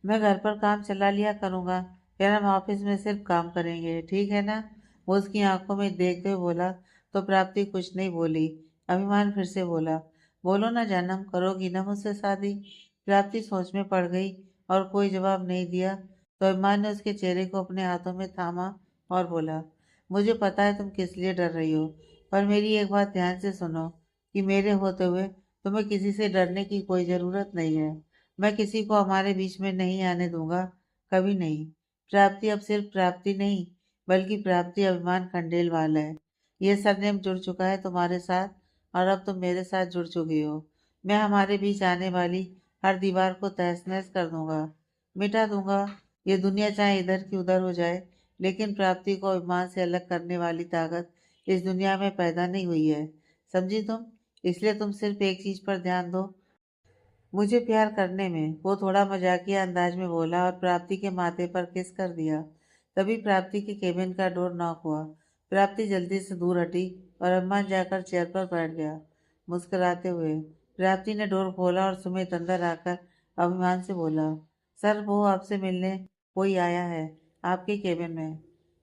मैं घर पर काम चला लिया करूँगा, फिर हम ऑफिस में सिर्फ काम करेंगे, ठीक है ना? वो उसकी आंखों में देखते हुए बोला। तो प्राप्ति कुछ नहीं बोली। अभिमान फिर से बोला, बोलो ना जानम, करोगी ना मुझसे शादी? प्राप्ति सोच में पड़ गई और कोई जवाब नहीं दिया। तो अभिमान ने उसके चेहरे को अपने हाथों में थामा और बोला, मुझे पता है तुम किस लिए डर रही हो, पर मेरी एक बात ध्यान से सुनो कि मेरे होते हुए तुम्हें किसी से डरने की कोई ज़रूरत नहीं है। मैं किसी को हमारे बीच में नहीं आने दूंगा, कभी नहीं। प्राप्ति अब सिर्फ प्राप्ति नहीं, बल्कि प्राप्ति अभिमान खंडेलवाल है। ये सरनेम जुड़ चुका है तुम्हारे साथ और अब तुम मेरे साथ जुड़ चुकी हो। मैं हमारे बीच आने वाली हर दीवार को तहस नहस कर दूंगा, मिटा दूंगा। ये दुनिया चाहे इधर की उधर हो जाए, लेकिन प्राप्ति को अभिमान से अलग करने वाली ताकत इस दुनिया में पैदा नहीं हुई है, समझी तुम? इसलिए तुम सिर्फ एक चीज पर ध्यान दो, मुझे प्यार करने में। वो थोड़ा मजाकिया अंदाज में बोला और प्राप्ति के माथे पर किस कर दिया। तभी प्राप्ति के केबिन का डोर नॉक हुआ। प्राप्ति जल्दी से दूर हटी और अम्मान जाकर चेयर पर बैठ गया, मुस्कुराते हुए। प्राप्ति ने डोर खोला और सुमित अंदर आकर अभिमान से बोला, सर वो आपसे मिलने कोई आया है आपके केबिन में।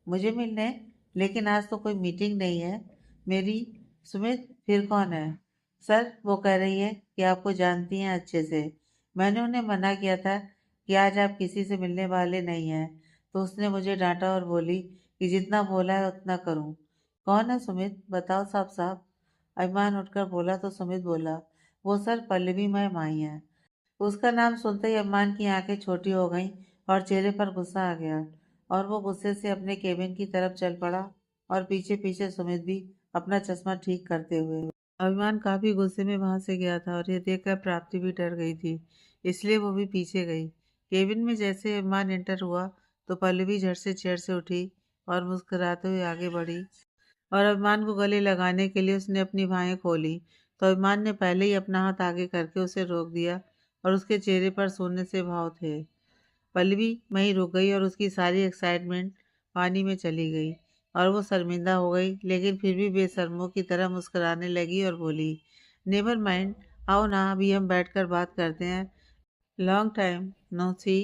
मुझे मिलने? लेकिन आज तो कोई मीटिंग नहीं है मेरी। सुमित, फिर कौन है? सर वो कह रही है कि आपको जानती हैं अच्छे से। मैंने उन्हें मना किया था कि आज आप किसी से मिलने वाले नहीं हैं, तो उसने मुझे डांटा और बोली कि जितना बोला है उतना करूं। कौन है सुमित, बताओ साफ साफ। अभिमान उठकर बोला तो सुमित बोला, वो सर पल्लवी मैम आई हैं। उसका नाम सुनते ही अम्मान की आंखें छोटी हो गईं और चेहरे पर गुस्सा आ गया और वो गुस्से से अपने केबिन की तरफ चल पड़ा और पीछे पीछे सुमित भी अपना चश्मा ठीक करते हुए। अभिमान काफी गुस्से में वहां से गया था और यह देखकर प्राप्ति भी डर गई थी, इसलिए वो भी पीछे गई। केबिन में जैसे अभिमान एंटर हुआ तो पल्लवी झट से चेयर से उठी और मुस्कुराते हुए आगे बढ़ी और अभिमान को गले लगाने के लिए उसने अपनी बाहें खोली, तो अभिमान ने पहले ही अपना हाथ आगे करके उसे रोक दिया और उसके चेहरे पर सोने से भाव थे। पल्लवी वहीं रुक गई और उसकी सारी एक्साइटमेंट पानी में चली गई और वो शर्मिंदा हो गई, लेकिन फिर भी बेशर्मों की तरह मुस्कुराने लगी और बोली, नेवर माइंड, आओ ना अभी हम बैठकर बात करते हैं। लॉन्ग टाइम नो सी।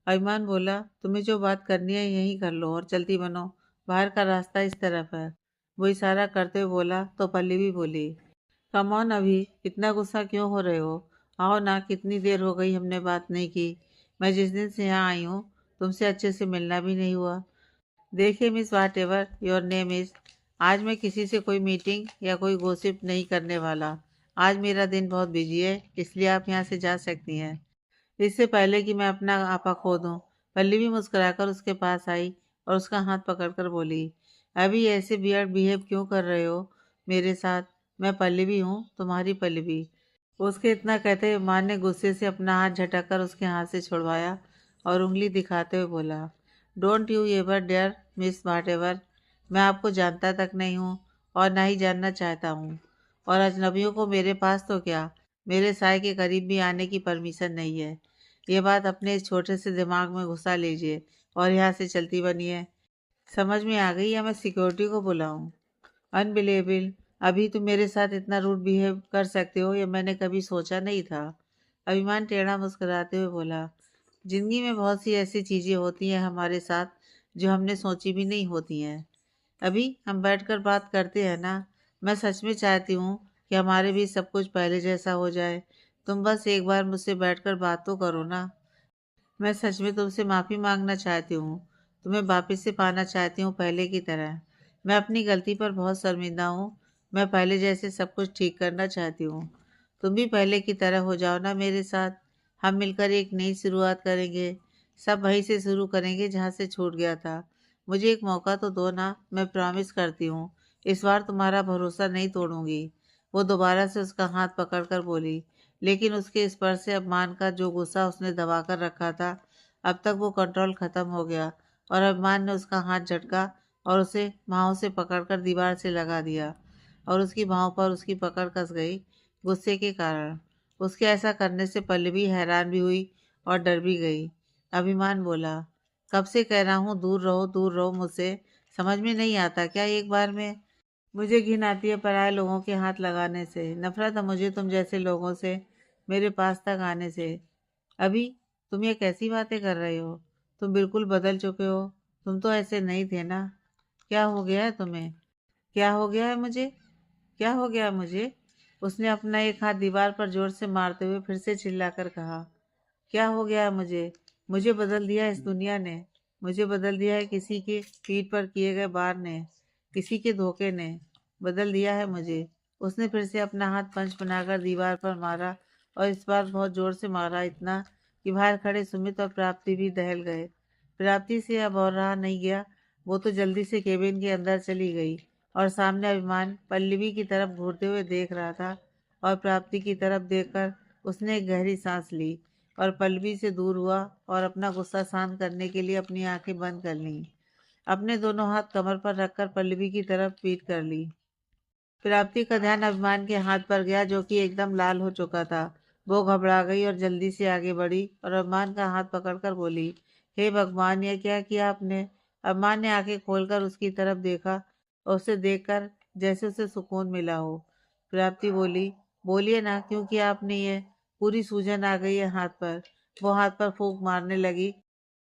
अभिमान बोला, तुम्हें जो बात करनी है यहीं कर लो और चलती बनो, बाहर का रास्ता इस तरफ है। वो इशारा करते हुए बोला तो पल्लवी बोली, कम ऑन अभी, इतना गुस्सा क्यों हो रहे हो? आओ ना, कितनी देर हो गई हमने बात नहीं की। मैं जिस दिन से यहाँ आई हूँ तुमसे अच्छे से मिलना भी नहीं हुआ। देखिए miss, whatever your name is, आज मैं किसी से कोई मीटिंग या कोई गोसिप नहीं करने वाला। आज मेरा दिन बहुत बिजी है, इसलिए आप यहाँ से जा सकती हैं, इससे पहले कि मैं अपना आपा खो दूँ। पल्लवी मुस्कुराकर उसके पास आई और उसका हाथ पकड़कर बोली, अभी ऐसे बियर्ड बिहेव क्यों कर रहे हो मेरे साथ? मैं पल्लवी हूँ, तुम्हारी पल्लवी। उसके इतना कहते हुए माँ ने गुस्से से अपना हाथ झटककर उसके हाथ से छुड़वाया और उंगली दिखाते हुए बोला, don't you ever dare miss whatever. मैं आपको जानता तक नहीं हूँ और ना ही जानना चाहता हूँ, और अजनबियों को मेरे पास तो क्या, मेरे साय के करीब भी आने की परमिशन नहीं है। ये बात अपने इस छोटे से दिमाग में घुसा लीजिए और यहाँ से चलती बनिए। समझ में आ गई या मैं सिक्योरिटी को बुलाऊं? अनबिलीवेबल, अभी तुम मेरे साथ इतना रूड बिहेव कर सकते हो, ये मैंने कभी सोचा नहीं था। अभिमान टेढ़ा मुस्कुराते हुए बोला, जिंदगी में बहुत सी ऐसी चीज़ें होती हैं हमारे साथ जो हमने सोची भी नहीं होती हैं। अभी हम बैठकर बात करते हैं ना। मैं सच में चाहती हूँ कि हमारे भी सब कुछ पहले जैसा हो जाए। तुम बस एक बार मुझसे बैठकर बात तो करो ना। मैं सच में तुमसे माफ़ी मांगना चाहती हूँ, तुम्हें वापस से पाना चाहती हूँ पहले की तरह। मैं अपनी गलती पर बहुत शर्मिंदा हूँ। मैं पहले जैसे सब कुछ ठीक करना चाहती हूँ। तुम भी पहले की तरह हो जाओ ना मेरे साथ। हम मिलकर एक नई शुरुआत करेंगे, सब वहीं से शुरू करेंगे जहाँ से छूट गया था। मुझे एक मौका तो दो ना, मैं प्रॉमिस करती हूँ इस बार तुम्हारा भरोसा नहीं तोड़ूंगी। वो दोबारा से उसका हाथ पकड़कर बोली, लेकिन उसके स्पर्श से अपमान का जो गुस्सा उसने दबा कर रखा था, अब तक वो कंट्रोल खत्म हो गया और अपमान ने उसका हाथ झटका और उसे बाहों से पकड़कर दीवार से लगा दिया और उसकी बाहों पर उसकी पकड़ कस गई गुस्से के कारण। उसके ऐसा करने से पल्लवी हैरान भी हुई और डर भी गई। अभिमान बोला, कब से कह रहा हूँ दूर रहो मुझसे, समझ में नहीं आता क्या एक बार में? मुझे घिन आती है पराये लोगों के हाथ लगाने से, नफरत है मुझे तुम जैसे लोगों से मेरे पास तक आने से। अभी तुम ये कैसी बातें कर रहे हो? तुम बिल्कुल बदल चुके हो, तुम तो ऐसे नहीं थे ना। क्या हो गया है तुम्हें? क्या हो गया है मुझे? क्या हो गया है मुझे? उसने अपना एक हाथ दीवार पर जोर से मारते हुए फिर से चिल्लाकर कहा, क्या हो गया है मुझे? मुझे बदल दिया इस दुनिया ने, मुझे बदल दिया है किसी के पीठ पर किए गए बार ने, किसी के धोखे ने बदल दिया है मुझे। उसने फिर से अपना हाथ पंच बनाकर दीवार पर मारा और इस बार बहुत जोर से मारा, इतना कि बाहर खड़े सुमित और प्राप्ति भी दहल गए। प्राप्ति से अब और रहा नहीं गया। वो तो जल्दी से केबिन के अंदर चली गई और सामने अभिमान पल्लवी की तरफ घूरते हुए देख रहा था और प्राप्ति की तरफ देखकर उसने एक गहरी सांस ली और पल्लवी से दूर हुआ और अपना गुस्सा शांत करने के लिए अपनी आंखें बंद कर लीं। अपने दोनों हाथ कमर पर रखकर पल्लवी की तरफ पीठ कर ली। प्राप्ति का ध्यान अभिमान के हाथ पर गया जो कि एकदम लाल हो चुका था। वो घबरा गई और जल्दी से आगे बढ़ी और अभिमान का हाथ पकड़कर बोली, हे भगवान, यह क्या किया आपने? अभिमान ने आंखें खोलकर उसकी तरफ देखा और उसे देखकर जैसे उसे सुकून मिला हो। प्राप्ति बोली, बोलिए ना, क्यों किया आपने ये? पूरी सूजन आ गई है हाथ पर। वो हाथ पर फूंक मारने लगी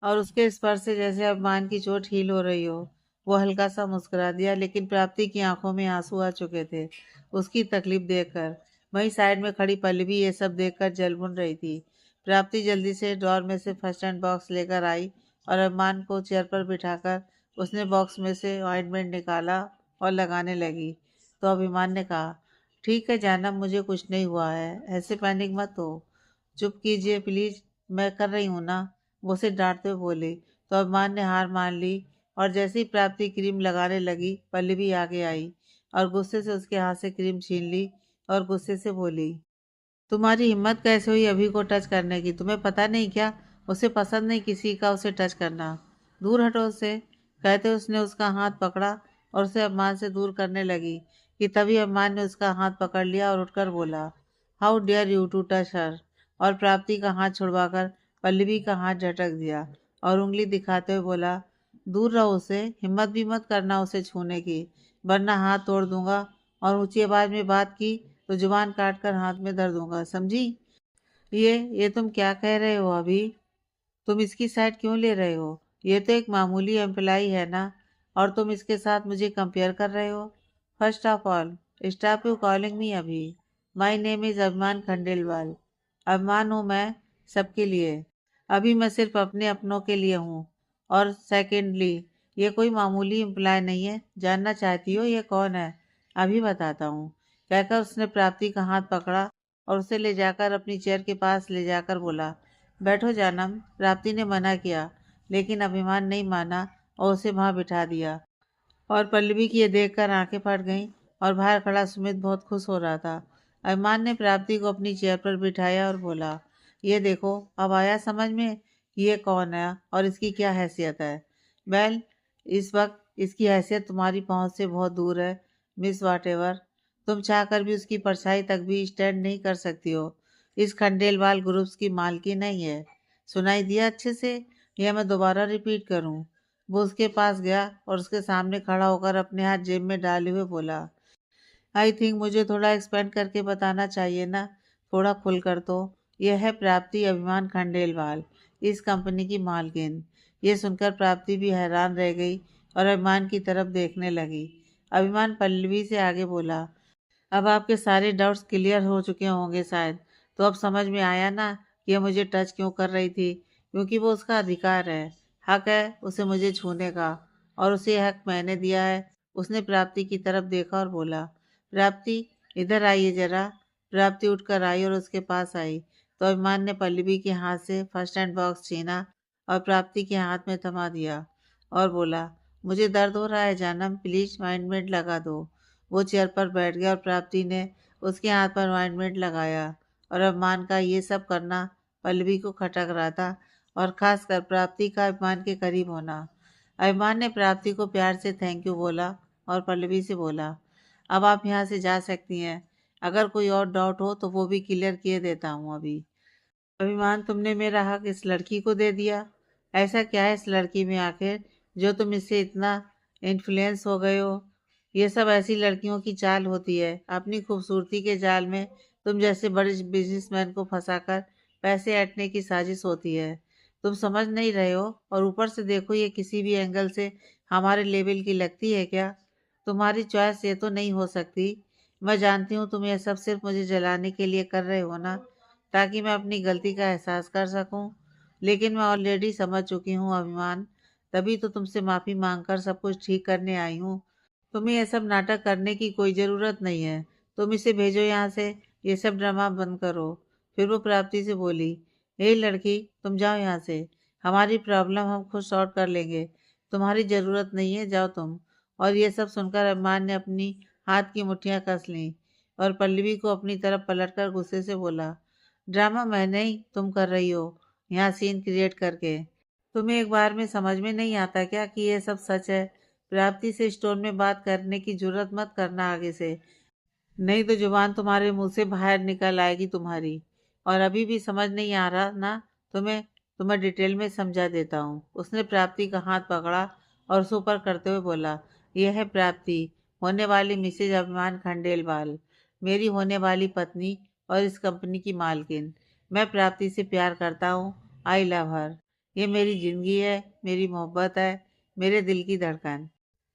और उसके स्पर्श से जैसे अभिमान की चोट हील हो रही हो। वो हल्का सा मुस्कुरा दिया, लेकिन प्राप्ति की आंखों में आंसू आ चुके थे उसकी तकलीफ देखकर। वहीं साइड में खड़ी पल्लवी ये सब देखकर जल भुन रही थी। प्राप्ति जल्दी से ड्रॉर में से फर्स्ट एड बॉक्स लेकर आई और अभिमान को चेयर पर बिठाकर उसने बॉक्स में से ऑइंटमेंट निकाला और लगाने लगी। तो अभिमान ने कहा, ठीक है जानब, मुझे कुछ नहीं हुआ है, ऐसे पैनिक मत हो, चुप कीजिए प्लीज, मैं कर रही हूँ ना, वो उसे डांटते हुए बोली। तो अभिमान ने हार मान ली और जैसे ही प्राप्ति क्रीम लगाने लगी, पल्लवी आगे आई और गुस्से से उसके हाथ से क्रीम छीन ली और गुस्से से बोली, तुम्हारी हिम्मत कैसे हुई अभी को टच करने की? तुम्हें पता नहीं क्या, उसे पसंद नहीं किसी का उसे टच करना, दूर हटो उससे। कहते उसने उसका हाथ पकड़ा और उसे अभिमान से दूर करने लगी कि तभी अभिमान ने उसका हाथ पकड़ लिया और उठकर बोला, how dare you to touch her, और प्राप्ति का हाथ छुड़वाकर पल्लवी का हाथ झटक दिया और उंगली दिखाते हुए बोला, दूर रहो उसे, हिम्मत भी मत करना उसे छूने की, वरना हाथ तोड़ दूंगा, और ऊंची आवाज में बात की तो जुबान काट कर हाथ में धर दूंगा, समझी? ये तुम क्या कह रहे हो अभी? तुम इसकी साइड क्यों ले रहे हो? ये तो एक मामूली एम्प्लाई है ना, और तुम इसके साथ मुझे कंपेयर कर रहे हो? First of all, stop you calling me Abhi. My name is अभिमान खंडेलवाल। अभिमान हूँ मैं सबके लिए, अभी मैं सिर्फ अपने अपनों के लिए हूँ। और सेकेंडली, ये कोई मामूली एम्प्लॉय नहीं है। जानना चाहती हो ये कौन है? अभी बताता हूँ, कहकर उसने प्राप्ति का हाथ पकड़ा और उसे ले जाकर अपनी चेयर के पास ले जाकर बोला, बैठो जानम। प्राप्ति ने मना किया, लेकिन अभिमान नहीं माना और उसे वहां बिठा दिया। और पल्लवी की ये देखकर आंखें फट गईं और बाहर खड़ा सुमित बहुत खुश हो रहा था। अभिमान ने प्राप्ति को अपनी चेयर पर बिठाया और बोला, ये देखो, अब आया समझ में कि ये कौन है और इसकी क्या हैसियत है? वेल, इस वक्त इसकी हैसियत तुम्हारी पहुंच से बहुत दूर है, मिस वाटेवर। तुम चाहकर भी उसकी परछाई तक भी स्टैंड नहीं कर सकती हो। इस खंडेलवाल ग्रुप्स की मालकी नहीं है। सुनाई दिया अच्छे से, या मैं दोबारा रिपीट करूं? वो उसके पास गया और उसके सामने खड़ा होकर अपने हाथ जेब में डाले हुए बोला, आई थिंक मुझे थोड़ा एक्सपेंड करके बताना चाहिए ना, थोड़ा खुल कर तो। यह है प्राप्ति अभिमान खंडेलवाल, इस कंपनी की मालकिन। ये सुनकर प्राप्ति भी हैरान रह गई और अभिमान की तरफ देखने लगी। अभिमान पल्लवी से आगे बोला, अब आपके सारे डाउट्स क्लियर हो चुके होंगे शायद। तो अब समझ में आया ना कि यह मुझे टच क्यों कर रही थी? क्योंकि वो उसका अधिकार है, हक है उसे मुझे छूने का, और उसे यह हक मैंने दिया है। उसने प्राप्ति की तरफ देखा और बोला, प्राप्ति, इधर आइए जरा। प्राप्ति उठकर आई और उसके पास आई तो अभिमान ने पल्लवी के हाथ से फर्स्ट एड बॉक्स छीना और प्राप्ति के हाथ में थमा दिया और बोला, मुझे दर्द हो रहा है जानम, प्लीज ऑइंटमेंट लगा दो। वो चेयर पर बैठ गया और प्राप्ति ने उसके हाथ पर ऑइंटमेंट लगाया। और अभिमान का ये सब करना पल्लवी को खटक रहा था, और खासकर प्राप्ति का अभिमान के करीब होना। अभिमान ने प्राप्ति को प्यार से थैंक यू बोला और पल्लवी से बोला, अब आप यहाँ से जा सकती हैं। अगर कोई और डाउट हो तो वो भी क्लियर किए देता हूँ अभी। अभिमान, तुमने मेरा हक इस लड़की को दे दिया। ऐसा क्या है इस लड़की में आखिर जो तुम इससे इतना इन्फ्लुएंस हो गए हो? ये सब ऐसी लड़कियों की चाल होती है, अपनी खूबसूरती के जाल में तुम जैसे बड़े बिजनेसमैन को फंसाकर पैसे ऐंठने की साजिश होती है। तुम समझ नहीं रहे हो, और ऊपर से देखो, ये किसी भी एंगल से हमारे लेवल की लगती है क्या? तुम्हारी चॉइस ये तो नहीं हो सकती। मैं जानती हूँ तुम ये सब सिर्फ मुझे जलाने के लिए कर रहे हो ना, ताकि मैं अपनी गलती का एहसास कर सकूं। लेकिन मैं ऑलरेडी समझ चुकी हूँ अभिमान, तभी तो तुमसे माफ़ी मांगकर सब कुछ ठीक करने आई हूँ। तुम्हें यह सब नाटक करने की कोई ज़रूरत नहीं है। तुम इसे भेजो यहाँ से, ये सब ड्रामा बंद करो। फिर वो प्राप्ति से बोली, हे लड़की, तुम जाओ यहाँ से। हमारी प्रॉब्लम हम खुद सॉल्व कर लेंगे। तुम्हारी ज़रूरत नहीं है, जाओ तुम। और ये सब सुनकर अभिमान ने अपनी हाथ की मुट्ठियाँ कस लीं और पल्लवी को अपनी तरफ पलटकर गुस्से से बोला, ड्रामा मैं नहीं, तुम कर रही हो यहाँ सीन क्रिएट करके। तुम्हें एक बार में समझ में नहीं आता क्या कि ये सब सच है? प्राप्ति से स्टोन में बात करने की जरूरत मत करना आगे से, नहीं तो जुबान तुम्हारे मुंह से बाहर निकल आएगी तुम्हारी। और अभी भी समझ नहीं आ रहा ना तुम्हें? तुम्हें डिटेल में समझा देता हूँ। उसने प्राप्ति का हाथ पकड़ा और उसे ऊपर करते हुए बोला, यह है प्राप्ति, होने वाली मिसेज अभिमान खंडेलवाल, मेरी होने वाली पत्नी और इस कंपनी की मालकिन। मैं प्राप्ति से प्यार करता हूँ। आई लव हर। ये मेरी जिंदगी है, मेरी मोहब्बत है, मेरे दिल की धड़कन।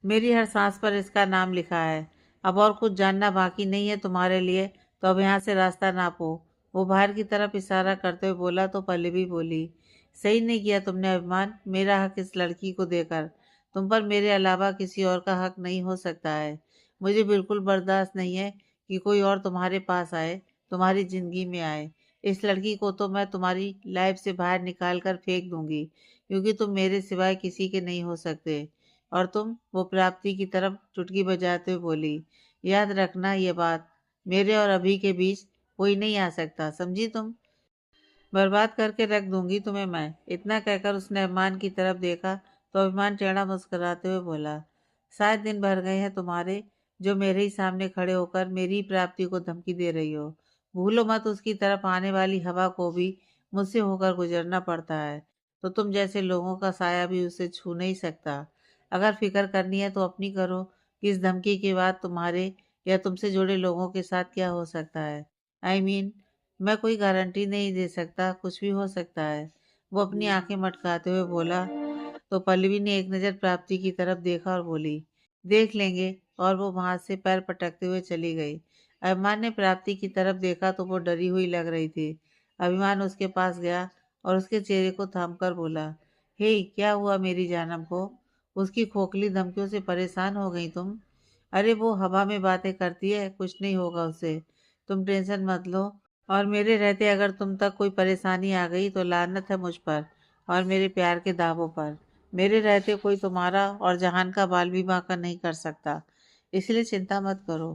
मेरी हर सांस पर इसका नाम लिखा है। अब और कुछ जानना बाकी नहीं है तुम्हारे लिए, तो अब यहाँ से रास्ता नापो। वो बाहर की तरफ इशारा करते हुए बोला तो पल्लवी बोली, सही नहीं किया तुमने अभिमान, मेरा हक इस लड़की को देकर। तुम पर मेरे अलावा किसी और का हक नहीं हो सकता है। मुझे बिल्कुल बर्दाश्त नहीं है कि कोई और तुम्हारे पास आए, तुम्हारी ज़िंदगी में आए। इस लड़की को तो मैं तुम्हारी लाइफ से बाहर निकाल कर फेंक दूंगी, क्योंकि तुम मेरे सिवाय किसी के नहीं हो सकते। और तुम, वो प्राप्ति की तरफ चुटकी बजाते हुए बोली, याद रखना ये बात, मेरे और अभी के बीच कोई नहीं आ सकता, समझी तुम? बर्बाद करके रख दूंगी तुम्हें मैं। इतना कहकर उसने अभिमान की तरफ देखा तो अभिमान टेढ़ा मुस्कुराते हुए बोला, शायद दिन भर गए हैं तुम्हारे, जो मेरे ही सामने खड़े होकर मेरी प्राप्ति को धमकी दे रही हो। भूलो मत, उसकी तरफ आने वाली हवा को भी मुझसे होकर गुजरना पड़ता है, तो तुम जैसे लोगों का साया भी उसे छू नहीं सकता। अगर फिक्र करनी है तो अपनी करो कि इस धमकी के बाद तुम्हारे या तुमसे जुड़े लोगों के साथ क्या हो सकता है। आई मीन, मैं कोई गारंटी नहीं दे सकता, कुछ भी हो सकता है। वो अपनी आंखें मटकाते हुए बोला तो पल्लवी ने एक नज़र प्राप्ति की तरफ देखा और बोली, देख लेंगे। और वो वहां से पैर पटकते हुए चली गई। अभिमान ने प्राप्ति की तरफ देखा तो वो डरी हुई लग रही थी। अभिमान उसके पास गया और उसके चेहरे को थामकर बोला, हे क्या हुआ मेरी जानम को? उसकी खोखली धमकियों से परेशान हो गई तुम? अरे वो हवा में बातें करती है, कुछ नहीं होगा उससे, तुम टेंशन मत लो। और मेरे रहते अगर तुम तक कोई परेशानी आ गई तो लानत है मुझ पर और मेरे प्यार के दावों पर। मेरे रहते कोई तुम्हारा और जहान का बाल भी बांका नहीं कर सकता, इसलिए चिंता मत करो।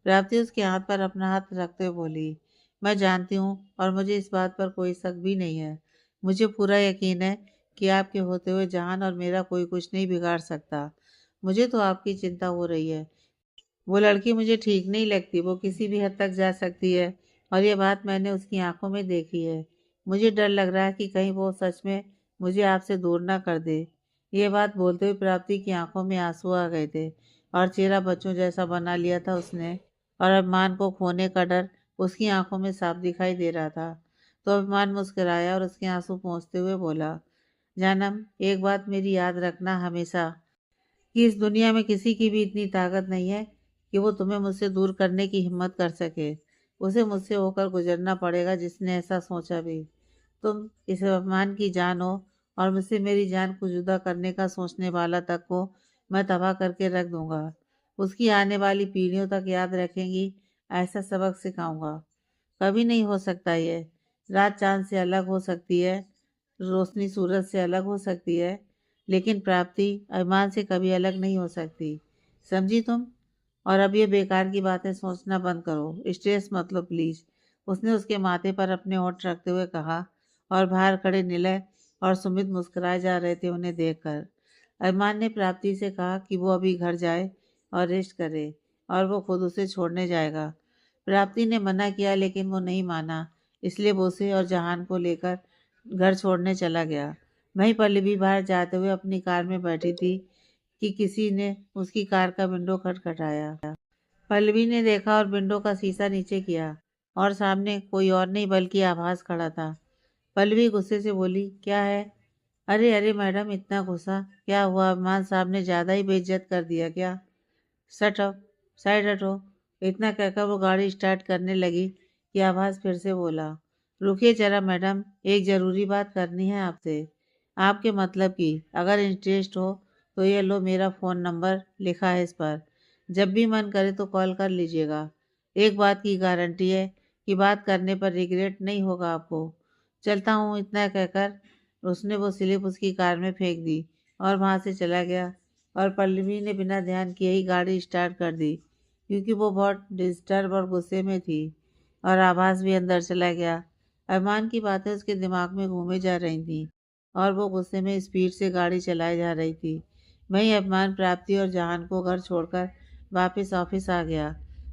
प्राप्ति उसके हाथ पर अपना हाथ रखते हुए बोली, मैं जानती हूँ और मुझे इस बात पर कोई शक भी नहीं है। मुझे पूरा यकीन है कि आपके होते हुए जहान और मेरा कोई कुछ नहीं बिगाड़ सकता। मुझे तो आपकी चिंता हो रही है। वो लड़की मुझे ठीक नहीं लगती, वो किसी भी हद तक जा सकती है और ये बात मैंने उसकी आंखों में देखी है। मुझे डर लग रहा है कि कहीं वो सच में मुझे आपसे दूर ना कर दे। ये बात बोलते हुए प्राप्ति की आंखों में आंसू आ गए थे और चेहरा बच्चों जैसा बना लिया था उसने। और अभिमान को खोने का डर उसकी आंखों में साफ दिखाई दे रहा था। तो अभिमान मुस्कुराया और उसके आंसू पोंछते हुए बोला, जानम, एक बात मेरी याद रखना हमेशा, कि इस दुनिया में किसी की भी इतनी ताकत नहीं है कि वो तुम्हें मुझसे दूर करने की हिम्मत कर सके। उसे मुझसे होकर गुजरना पड़ेगा, जिसने ऐसा सोचा भी। तुम इस अभिमान की जान हो और मुझसे मेरी जान को जुदा करने का सोचने वाला तक को मैं तबाह करके रख दूंगा। उसकी आने वाली पीढ़ियों तक याद रखेंगी, ऐसा सबक सिखाऊंगा। कभी नहीं हो सकता ये। रात चांद से अलग हो सकती है, रोशनी सूरज से अलग हो सकती है, लेकिन प्राप्ति अभिमान से कभी अलग नहीं हो सकती, समझी तुम? और अब ये बेकार की बातें सोचना बंद करो, स्ट्रेस मत लो प्लीज। उसने उसके माथे पर अपने होंठ रखते हुए कहा। और बाहर खड़े निलय और सुमित मुस्कुराए जा रहे थे उन्हें देखकर। अभिमान ने प्राप्ति से कहा कि वो अभी घर जाए और रेस्ट करे और वो खुद उसे छोड़ने जाएगा। प्राप्ति ने मना किया लेकिन वो नहीं माना, इसलिए वो उसे और जहान को लेकर घर छोड़ने चला गया। वहीं पल्लवी बाहर जाते हुए अपनी कार में बैठी थी कि किसी ने उसकी कार का विंडो खटखटाया। पल्लवी ने देखा और विंडो का शीशा नीचे किया और सामने कोई और नहीं बल्कि आभास खड़ा था। पल्लवी गुस्से से बोली, क्या है? अरे अरे मैडम, इतना गुस्सा क्या हुआ? अभिमान साहब ने ज़्यादा ही बेइज्जत कर दिया क्या? शट अप, साइड हटो। इतना कहकर वो गाड़ी स्टार्ट करने लगी कि आभास फिर से बोला, रुकिए जरा मैडम, एक ज़रूरी बात करनी है आपसे। आपके मतलब की अगर इंटरेस्ट हो तो ये लो, मेरा फ़ोन नंबर लिखा है इस पर। जब भी मन करे तो कॉल कर लीजिएगा। एक बात की गारंटी है कि बात करने पर रिग्रेट नहीं होगा आपको। चलता हूँ, इतना कहकर उसने वो स्लिप उसकी कार में फेंक दी और वहाँ से चला गया। और पल्लवी ने बिना ध्यान किए ही गाड़ी स्टार्ट कर दी, क्योंकि वो बहुत डिस्टर्ब और गुस्से में थी। और आवाज़ भी अंदर चला गया। अरमान की बातें उसके दिमाग में घूमे जा रही थीं और वो गुस्से में स्पीड से गाड़ी चलाई जा रही थी। वहीं अरमान प्राप्ति और जहान को घर छोड़कर वापस ऑफिस आ गया।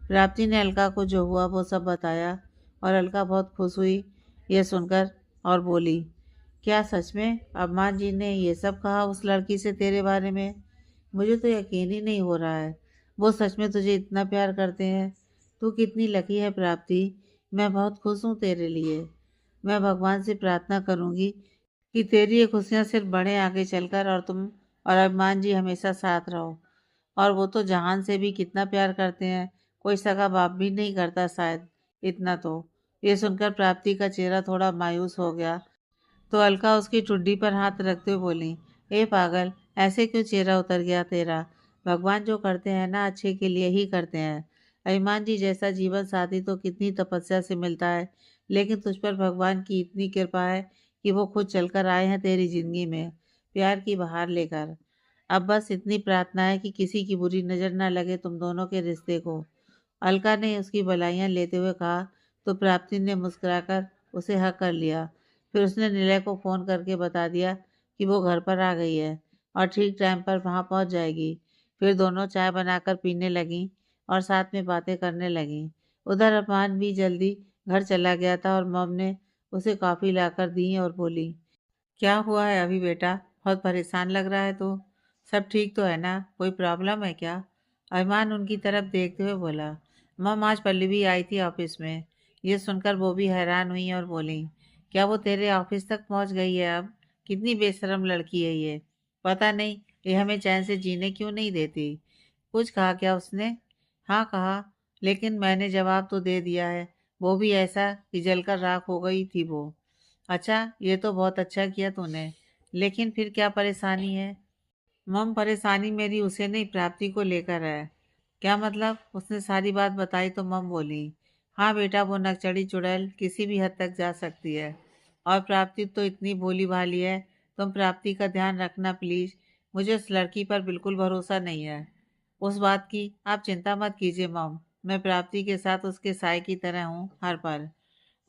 प्राप्ति ने अलका को जो हुआ वो सब बताया और अलका बहुत खुश हुई ये सुनकर और बोली, क्या सच में अरमान जी ने ये सब कहा उस लड़की से तेरे बारे में? मुझे तो यकीन ही नहीं हो रहा है। वो सच में तुझे इतना प्यार करते हैं। तू कितनी लकी है प्राप्ति। मैं बहुत खुश हूँ तेरे लिए। मैं भगवान से प्रार्थना करूँगी कि तेरी ये खुशियाँ सिर्फ बढ़े आगे चलकर और तुम और अरमान जी हमेशा साथ रहो। और वो तो जहान से भी कितना प्यार करते हैं, कोई सगा बाप भी नहीं करता शायद इतना तो। ये सुनकर प्राप्ति का चेहरा थोड़ा मायूस हो गया तो अलका उसकी ठुड्डी पर हाथ रखते हुए बोली, ए पागल, ऐसे क्यों चेहरा उतर गया तेरा? भगवान जो करते हैं ना अच्छे के लिए ही करते हैं। अभिमान जी जैसा जीवन साथी तो कितनी तपस्या से मिलता है, लेकिन तुझ पर भगवान की इतनी कृपा है कि वो खुद चलकर आए हैं तेरी जिंदगी में प्यार की बहार लेकर। अब बस इतनी प्रार्थना है कि किसी की बुरी नज़र न लगे तुम दोनों के रिश्ते को। अलका ने उसकी भलाइयाँ लेते हुए कहा तो प्राप्ति ने मुस्कुराकर उसे हक कर लिया। फिर उसने निलय को फ़ोन करके बता दिया कि वो घर पर आ गई है और ठीक टाइम पर वहाँ पहुँच जाएगी। फिर दोनों चाय बनाकर पीने लगीं और साथ में बातें करने लगीं। उधर अरमान भी जल्दी घर चला गया था और मम ने उसे कॉफ़ी लाकर दी और बोली, क्या हुआ है अभी बेटा? बहुत परेशान लग रहा है तो। सब ठीक तो है ना? कोई प्रॉब्लम है क्या? अरमान उनकी तरफ देखते हुए बोला, मम आज पल्लवी आई थी ऑफिस में। ये सुनकर वो भी हैरान हुई और बोली, क्या वो तेरे ऑफिस तक पहुंच गई है अब? कितनी बेशरम लड़की है ये। पता नहीं ये हमें चैन से जीने क्यों नहीं देती। कुछ कहा क्या उसने? हाँ कहा, लेकिन मैंने जवाब तो दे दिया है। वो भी ऐसा कि जलकर राख हो गई थी वो। अच्छा, ये तो बहुत अच्छा किया तूने। लेकिन फिर क्या परेशानी है? मम, परेशानी मेरी उसे नहीं प्राप्ति को लेकर है। क्या मतलब? उसने सारी बात बताई तो मम बोली, हाँ बेटा, वो नकचढ़ी चुड़ैल किसी भी हद तक जा सकती है। और प्राप्ति तो इतनी भोली भाली है। तुम प्राप्ति का ध्यान रखना प्लीज। मुझे उस लड़की पर बिल्कुल भरोसा नहीं है। उस बात की आप चिंता मत कीजिए मम। मैं प्राप्ति के साथ उसके साय की तरह हूँ हर पल।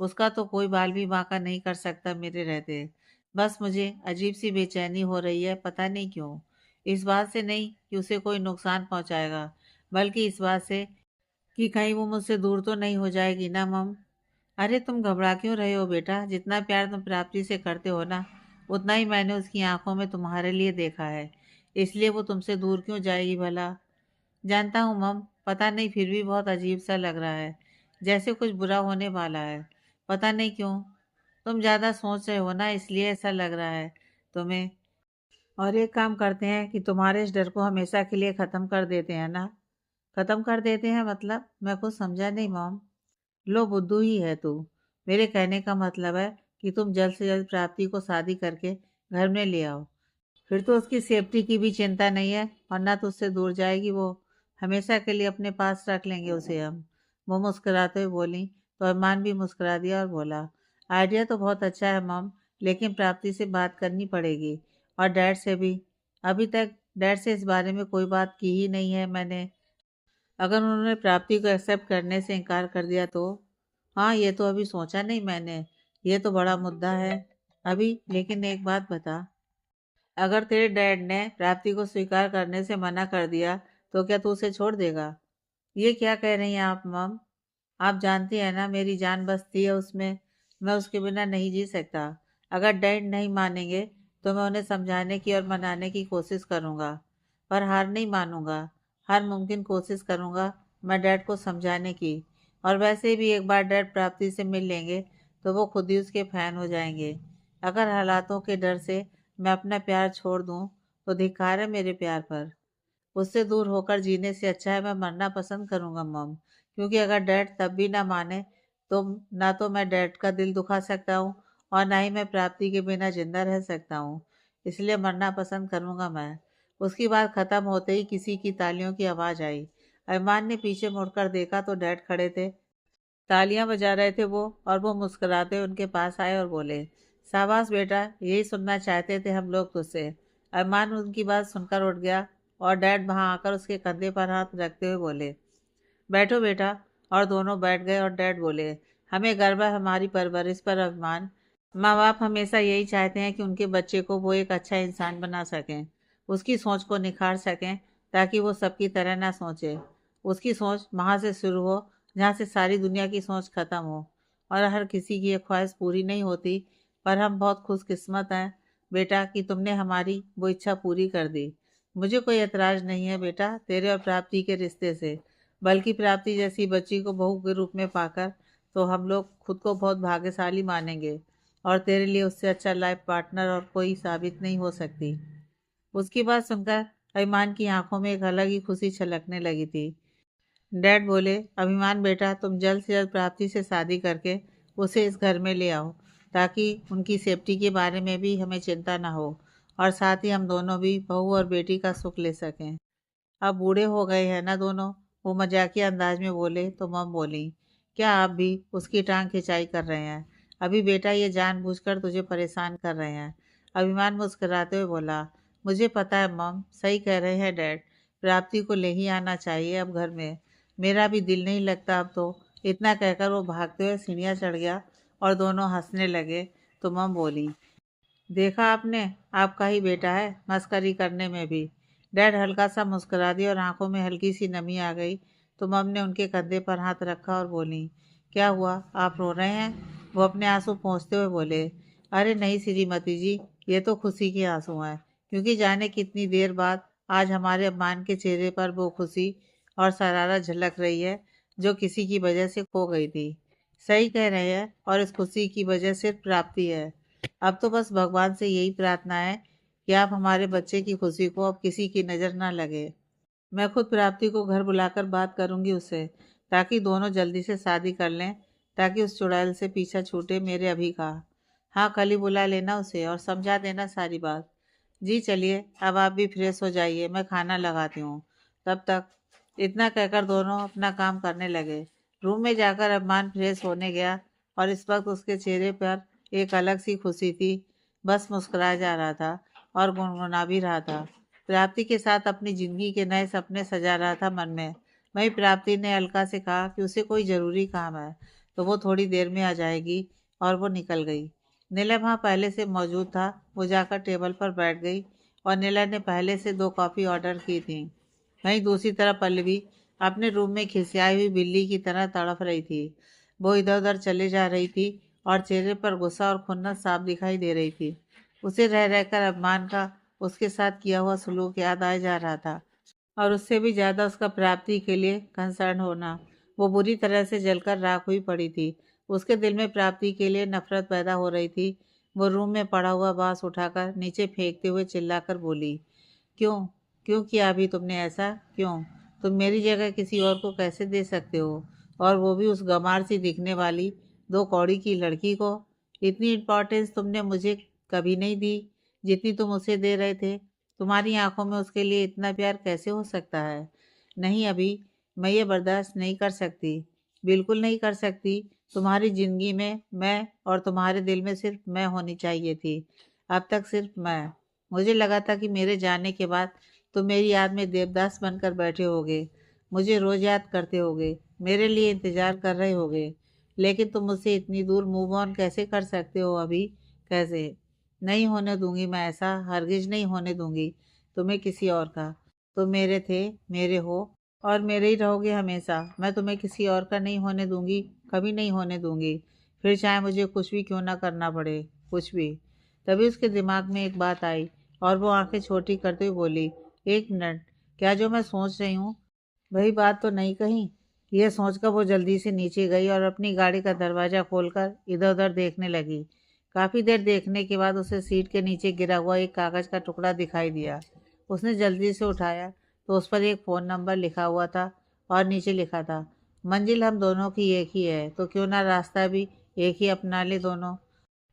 उसका तो कोई बाल भी बांका नहीं कर सकता मेरे रहते। बस मुझे अजीब सी बेचैनी हो रही है, पता नहीं क्यों। इस बात से नहीं कि उसे कोई नुकसान पहुंचाएगा, बल्कि इस बात से कि कहीं वो मुझसे दूर तो नहीं हो जाएगी ना मम। अरे तुम घबरा क्यों रहे हो बेटा? जितना प्यार तुम प्राप्ति से करते हो ना, उतना ही मैंने उसकी आंखों में तुम्हारे लिए देखा है। इसलिए वो तुमसे दूर क्यों जाएगी भला? जानता हूँ मम, पता नहीं, फिर भी बहुत अजीब सा लग रहा है, जैसे कुछ बुरा होने वाला है। पता नहीं क्यों। तुम ज़्यादा सोच रहे हो ना, इसलिए ऐसा लग रहा है तुम्हें। और एक काम करते हैं कि तुम्हारे इस डर को हमेशा के लिए ख़त्म कर देते हैं ना। ख़त्म कर देते हैं मतलब? मैं कुछ समझा नहीं मॉम। लो, बुद्धू ही है तू। मेरे कहने का मतलब है कि तुम जल्द से जल्द प्राप्ति को शादी करके घर में ले आओ। फिर तो उसकी सेफ्टी की भी चिंता नहीं है, वरना तो उससे दूर जाएगी वो। हमेशा के लिए अपने पास रख लेंगे उसे हम। वो मुस्कुराते हुए बोली तो अरमान भी मुस्कुरा दिया और बोला, आइडिया तो बहुत अच्छा है मॉम, लेकिन प्राप्ति से बात करनी पड़ेगी और डैड से भी। अभी तक डैड से इस बारे में कोई बात की ही नहीं है मैंने। अगर उन्होंने प्राप्ति को एक्सेप्ट करने से इनकार कर दिया तो? हाँ, ये तो अभी सोचा नहीं मैंने। ये तो बड़ा मुद्दा है अभी। लेकिन एक बात बता, अगर तेरे डैड ने प्राप्ति को स्वीकार करने से मना कर दिया तो क्या तू उसे छोड़ देगा? ये क्या कह रही हैं आप मम? आप जानती हैं ना मेरी जान बसती है उसमें। मैं उसके बिना नहीं जी सकता। अगर डैड नहीं मानेंगे तो मैं उन्हें समझाने की और मनाने की कोशिश करूँगा, पर हार नहीं मानूंगा। हर मुमकिन कोशिश करूँगा मैं डैड को समझाने की। और वैसे भी एक बार डैड प्राप्ति से मिल लेंगे तो वो खुद ही उसके फैन हो जाएंगे। अगर हालातों के डर से मैं अपना प्यार छोड़ दूँ तो धिक्कार है मेरे प्यार पर। उससे दूर होकर जीने से अच्छा है मैं मरना पसंद करूंगा मम। क्योंकि अगर डैड तब भी ना माने ना तो मैं डैड का दिल दुखा सकता हूँ और ना ही मैं प्राप्ति के बिना जिंदा रह सकता हूँ, इसलिए मरना पसंद करूँगा मैं। उसकी बात खत्म होते ही किसी की तालियों की आवाज़ आई। अरमान ने पीछे मुड़कर देखा तो डैड खड़े थे। तालियां बजा रहे थे वो, और वो मुस्कुराते उनके पास आए और बोले, शाबाश बेटा, यही सुनना चाहते थे हम लोग तुझसे। अरमान उनकी बात सुनकर उठ गया और डैड वहां आकर उसके कंधे पर हाथ रखते हुए बोले, बैठो बेटा। और दोनों बैठ गए और डैड बोले, हमें गर्व है हमारी परवरिश पर अभिमान। माँ बाप हमेशा यही चाहते हैं कि उनके बच्चे को वो एक अच्छा इंसान बना सकें, उसकी सोच को निखार सकें, ताकि वो सबकी तरह ना सोचे। उसकी सोच वहाँ से शुरू हो जहाँ से सारी दुनिया की सोच खत्म हो। और हर किसी की ये ख्वाहिश पूरी नहीं होती, पर हम बहुत खुशकिस्मत हैं बेटा कि तुमने हमारी वो इच्छा पूरी कर दी। मुझे कोई एतराज़ नहीं है बेटा तेरे और प्राप्ति के रिश्ते से, बल्कि प्राप्ति जैसी बच्ची को बहू के रूप में पाकर तो हम लोग खुद को बहुत भाग्यशाली मानेंगे, और तेरे लिए उससे अच्छा लाइफ पार्टनर और कोई साबित नहीं हो सकती। उसकी बात सुनकर अभिमान की आंखों में एक अलग ही खुशी छलकने लगी थी। डैड बोले, अभिमान बेटा, तुम जल्द से जल्द प्राप्ति से शादी करके उसे इस घर में ले आओ, ताकि उनकी सेफ्टी के बारे में भी हमें चिंता ना हो, और साथ ही हम दोनों भी बहू और बेटी का सुख ले सकें। अब बूढ़े हो गए हैं ना दोनों, वो मजाकिया अंदाज में बोले तो मम बोली, क्या आप भी उसकी टांग खिंचाई कर रहे हैं? अभी बेटा ये जानबूझकर तुझे परेशान कर रहे हैं। अभिमान मुस्कुराते हुए बोला, मुझे पता है मम, सही कह रहे हैं डैड, प्राप्ति को ले ही आना चाहिए अब घर में। मेरा भी दिल नहीं लगता अब तो। इतना कहकर वो भागते हुए सीढ़ियाँ चढ़ गया और दोनों हंसने लगे। तो मम बोली, देखा आपने, आपका ही बेटा है मस्करी करने में भी। डैड हल्का सा मुस्कुरा दिया और आंखों में हल्की सी नमी आ गई। तो मम ने उनके कंधे पर हाथ रखा और बोली, क्या हुआ, आप रो रहे हैं? वो अपने आंसू पोंछते हुए बोले, अरे नहीं श्रीमती जी, ये तो खुशी के आंसू हैं, क्योंकि जाने कितनी देर बाद आज हमारे अम्मान के चेहरे पर वो खुशी और शरारत झलक रही है जो किसी की वजह से खो गई थी। सही कह रहे हैं, और इस खुशी की वजह सिर्फ प्राप्ति है। अब तो बस भगवान से यही प्रार्थना है कि आप हमारे बच्चे की खुशी को अब किसी की नज़र ना लगे। मैं खुद प्राप्ति को घर बुलाकर बात करूंगी उससे, ताकि दोनों जल्दी से शादी कर लें, ताकि उस चुड़ैल से पीछा छूटे मेरे अभी का। हाँ, कल ही बुला लेना उसे और समझा देना सारी बात। जी चलिए, अब आप भी फ्रेश हो जाइए, मैं खाना लगाती हूँ तब तक। इतना कहकर दोनों अपना काम करने लगे। रूम में जाकर अरमान फ्रेश होने गया, और इस वक्त उसके चेहरे पर एक अलग सी खुशी थी। बस मुस्कुराया जा रहा था और गुनगुना भी रहा था। प्राप्ति के साथ अपनी जिंदगी के नए सपने सजा रहा था मन में। वहीं प्राप्ति ने अलका से कहा कि उसे कोई ज़रूरी काम है, तो वो थोड़ी देर में आ जाएगी, और वो निकल गई। नीलम वहाँ पहले से मौजूद था। वो जाकर टेबल पर बैठ गई, और नीलम ने पहले से 2 कॉफ़ी ऑर्डर की थी। वहीं दूसरी तरफ पल्लवी अपने रूम में खिसियाई हुई बिल्ली की तरह तड़फ रही थी। वो इधर उधर चले जा रही थी, और चेहरे पर गुस्सा और खुन्नस साफ दिखाई दे रही थी। उसे रह रहकर अभिमान का उसके साथ किया हुआ सलूक याद आया जा रहा था, और उससे भी ज़्यादा उसका प्राप्ति के लिए कंसर्न होना। वो बुरी तरह से जलकर राख हुई पड़ी थी। उसके दिल में प्राप्ति के लिए नफरत पैदा हो रही थी। वो रूम में पड़ा हुआ बांस उठाकर नीचे फेंकते हुए चिल्लाकर बोली, क्यों? क्यों किया अभी तुमने ऐसा? क्यों? तुम मेरी जगह किसी और को कैसे दे सकते हो? और वो भी उस गंवार सी दिखने वाली 2 कौड़ी की लड़की को? इतनी इम्पोर्टेंस तुमने मुझे कभी नहीं दी जितनी तुम उसे दे रहे थे। तुम्हारी आंखों में उसके लिए इतना प्यार कैसे हो सकता है? नहीं अभी, मैं ये बर्दाश्त नहीं कर सकती, बिल्कुल नहीं कर सकती। तुम्हारी ज़िंदगी में मैं, और तुम्हारे दिल में सिर्फ मैं होनी चाहिए थी। अब तक सिर्फ मैं। मुझे लगा था कि मेरे जाने के बाद तुम मेरी याद में देवदास बनकर बैठे होगे, मुझे रोज़ याद करते होगे, मेरे लिए इंतज़ार कर रहे होगे। लेकिन तुम मुझसे इतनी दूर मूव ऑन कैसे कर सकते हो अभी? कैसे? नहीं होने दूंगी मैं ऐसा, हरगिज नहीं होने दूंगी तुम्हें किसी और का। तुम मेरे थे, मेरे हो, और मेरे ही रहोगे हमेशा। मैं तुम्हें किसी और का नहीं होने दूंगी, कभी नहीं होने दूंगी, फिर चाहे मुझे कुछ भी क्यों ना करना पड़े, कुछ भी। तभी उसके दिमाग में एक बात आई, और वो आंखें छोटी करते हुए बोली, एक मिनट, क्या जो मैं सोच रही हूँ वही बात तो नहीं कहीं? यह सोचकर वो जल्दी से नीचे गई और अपनी गाड़ी का दरवाज़ा खोलकर इधर उधर देखने लगी। काफ़ी देर देखने के बाद उसे सीट के नीचे गिरा हुआ एक कागज़ का टुकड़ा दिखाई दिया। उसने जल्दी से उठाया तो उस पर एक फ़ोन नंबर लिखा हुआ था, और नीचे लिखा था, मंजिल हम दोनों की एक ही है, तो क्यों ना रास्ता भी एक ही अपना ले दोनों।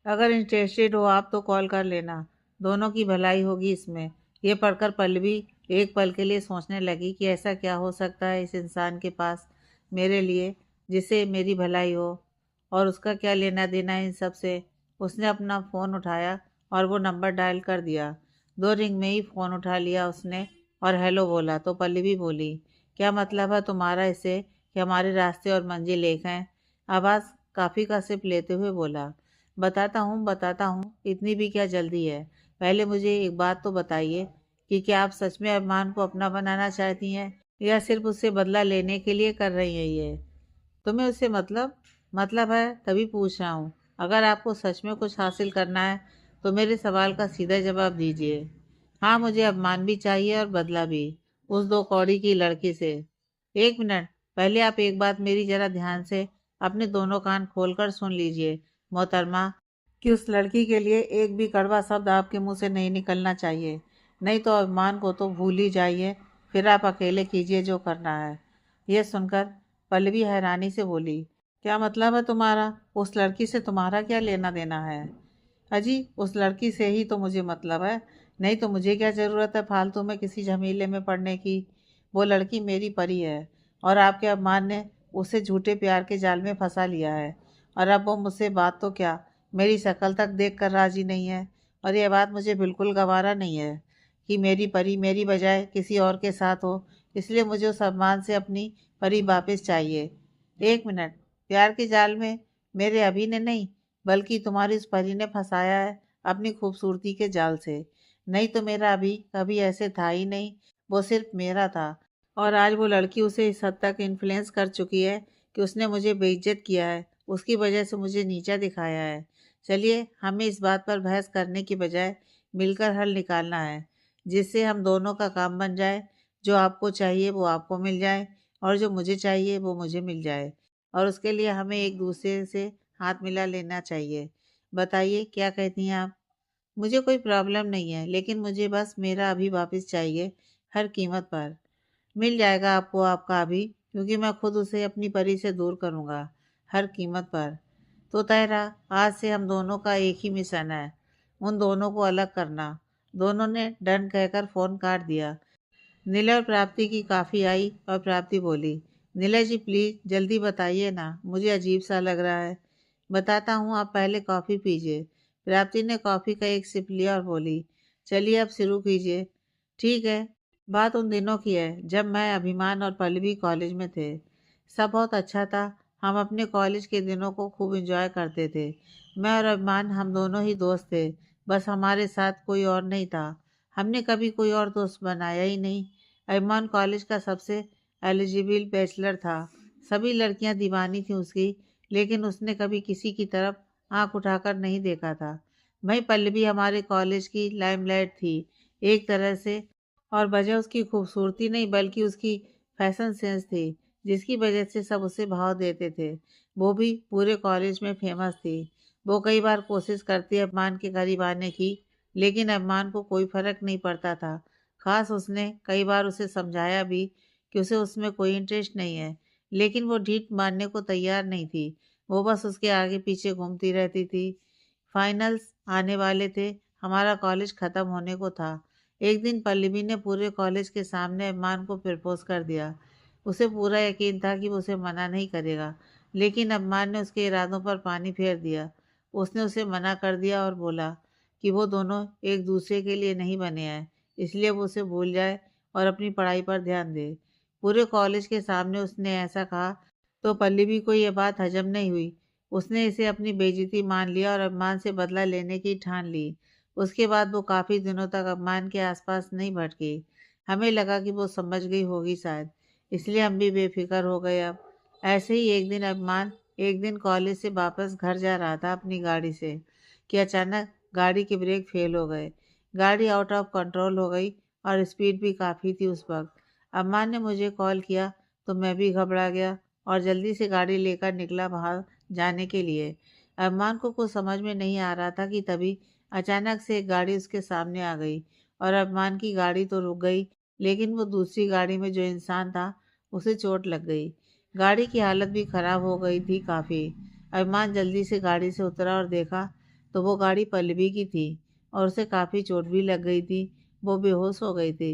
अगर इंटरेस्टेड हो आप तो कॉल कर लेना, दोनों की भलाई होगी इसमें। ये पढ़कर पल्लवी एक पल के लिए सोचने लगी कि ऐसा क्या हो सकता है इस इंसान के पास मेरे लिए, जिससे मेरी भलाई हो, और उसका क्या लेना देना इन सब से। उसने अपना फ़ोन उठाया और वो नंबर डायल कर दिया। 2 रिंग में ही फ़ोन उठा लिया उसने और हेलो बोला तो पल्लवी बोली, क्या मतलब है तुम्हारा इससे कि हमारे रास्ते और मंजिल एक हैं। आवाज़ काफ़ी का सिप लेते हुए बोला, बताता हूँ, इतनी भी क्या जल्दी है। पहले मुझे एक बात तो बताइए कि क्या आप सच में अरमान को अपना बनाना चाहती हैं या सिर्फ उससे बदला लेने के लिए कर रही हैं ये। तुम्हें उससे मतलब है तभी पूछ रहा हूँ। अगर आपको सच में कुछ हासिल करना है तो मेरे सवाल का सीधा जवाब दीजिए। हाँ, मुझे अपमान भी चाहिए और बदला भी, उस 2 कौड़ी की लड़की से। 1 मिनट, पहले आप एक बात मेरी जरा ध्यान से अपने दोनों कान खोलकर सुन लीजिए मोहतरमा, कि उस लड़की के लिए एक भी कड़वा शब्द आपके मुंह से नहीं निकलना चाहिए। नहीं तो अभिमान को तो भूल ही जाइए, फिर आप अकेले कीजिए जो करना है। यह सुनकर पल्लवी हैरानी से बोली, क्या मतलब है तुम्हारा? उस लड़की से तुम्हारा क्या लेना देना है? अजी, उस लड़की से ही तो मुझे मतलब है, नहीं तो मुझे क्या ज़रूरत है फालतू में किसी झमेले में पड़ने की। वो लड़की मेरी परी है और आपके अभिमान ने उसे झूठे प्यार के जाल में फंसा लिया है। और अब वो मुझसे बात तो क्या, मेरी शक्ल तक देख कर राजी नहीं है। और यह बात मुझे बिल्कुल गवारा नहीं है कि मेरी परी मेरी बजाय किसी और के साथ हो। इसलिए मुझे उस अभिमान से अपनी परी वापस चाहिए। 1 मिनट, प्यार के जाल में मेरे अभी ने नहीं, बल्कि तुम्हारी उस परी ने फंसाया है अपनी खूबसूरती के जाल से। नहीं तो मेरा अभी कभी ऐसे था ही नहीं, वो सिर्फ मेरा था। और आज वो लड़की उसे इस हद तक इन्फ्लुएंस कर चुकी है कि उसने मुझे बेइज्जत किया है, उसकी वजह से मुझे नीचा दिखाया है। चलिए, हमें इस बात पर बहस करने की बजाय मिलकर हल निकालना है, जिससे हम दोनों का काम बन जाए। जो आपको चाहिए वो आपको मिल जाए और जो मुझे चाहिए वो मुझे मिल जाए। और उसके लिए हमें एक दूसरे से हाथ मिला लेना चाहिए। बताइए क्या कहती हैं आप? मुझे कोई प्रॉब्लम नहीं है, लेकिन मुझे बस मेरा अभी वापस चाहिए, हर कीमत पर। मिल जाएगा आपको आपका अभी, क्योंकि मैं खुद उसे अपनी परी से दूर करूँगा, हर कीमत पर। तो तय रहा, आज से हम दोनों का एक ही मिशन है, उन दोनों को अलग करना। दोनों ने डन कहकर फ़ोन काट दिया। नीला और प्राप्ति की काफ़ी आई और प्राप्ति बोली, नीला जी प्लीज़ जल्दी बताइए ना, मुझे अजीब सा लग रहा है। बताता हूँ, आप पहले कॉफ़ी पीजिए। प्राप्ति ने कॉफ़ी का एक सिप लिया और बोली, चलिए अब शुरू कीजिए। ठीक है। बात उन दिनों की है जब मैं, अभिमान और पल्लवी कॉलेज में थे। सब बहुत अच्छा था। हम अपने कॉलेज के दिनों को खूब एंजॉय करते थे। मैं और अभिमान हम दोनों ही दोस्त थे, बस हमारे साथ कोई और नहीं था। हमने कभी कोई और दोस्त बनाया ही नहीं। अभिमान कॉलेज का सबसे एलिजिबल बैचलर था। सभी लड़कियां दीवानी थी उसकी, लेकिन उसने कभी किसी की तरफ आंख उठाकर नहीं देखा था। वहीं पल्लवी हमारे कॉलेज की लाइमलाइट थी एक तरह से, और वजह उसकी खूबसूरती नहीं बल्कि उसकी फैशन सेंस थी, जिसकी वजह से सब उसे भाव देते थे। वो भी पूरे कॉलेज में फेमस थी। वो कई बार कोशिश करती अभिमान के करीब आने की, लेकिन अभिमान को कोई फर्क नहीं पड़ता था। खास उसने कई बार उसे समझाया भी कि उसे उसमें कोई इंटरेस्ट नहीं है, लेकिन वो ढीठ मानने को तैयार नहीं थी। वो बस उसके आगे पीछे घूमती रहती थी। फाइनल्स आने वाले थे, हमारा कॉलेज ख़त्म होने को था। एक दिन पल्लवी ने पूरे कॉलेज के सामने अभिमान को प्रपोज कर दिया। उसे पूरा यकीन था कि वो उसे मना नहीं करेगा, लेकिन अभिमान ने उसके इरादों पर पानी फेर दिया। उसने उसे मना कर दिया और बोला कि वो दोनों एक दूसरे के लिए नहीं बने हैं, इसलिए वो उसे भूल जाए और अपनी पढ़ाई पर ध्यान दे। पूरे कॉलेज के सामने उसने ऐसा कहा तो पल्लवी को यह बात हजम नहीं हुई। उसने इसे अपनी बेइज्जती मान लिया और अभिमान से बदला लेने की ठान ली। उसके बाद वो काफ़ी दिनों तक अभिमान के आसपास नहीं भटकी। हमें लगा कि वो समझ गई होगी शायद, इसलिए हम भी बेफिक्र हो गए अब। ऐसे ही एक दिन अभिमान एक दिन कॉलेज से वापस घर जा रहा था अपनी गाड़ी से, कि अचानक गाड़ी के ब्रेक फेल हो गए। गाड़ी आउट ऑफ कंट्रोल हो गई और स्पीड भी काफ़ी थी उस वक्त। अम्मा ने मुझे कॉल किया तो मैं भी घबरा गया और जल्दी से गाड़ी लेकर निकला बाहर जाने के लिए। अम्मान को कुछ समझ में नहीं आ रहा था कि तभी अचानक से एक गाड़ी उसके सामने आ गई और अम्मान की गाड़ी तो रुक गई, लेकिन वो दूसरी गाड़ी में जो इंसान था उसे चोट लग गई। गाड़ी की हालत भी खराब हो गई थी काफ़ी। अभिमान जल्दी से गाड़ी से उतरा और देखा तो वो गाड़ी पल्लवी की थी और उसे काफ़ी चोट भी लग गई थी। वो बेहोश हो गई थी।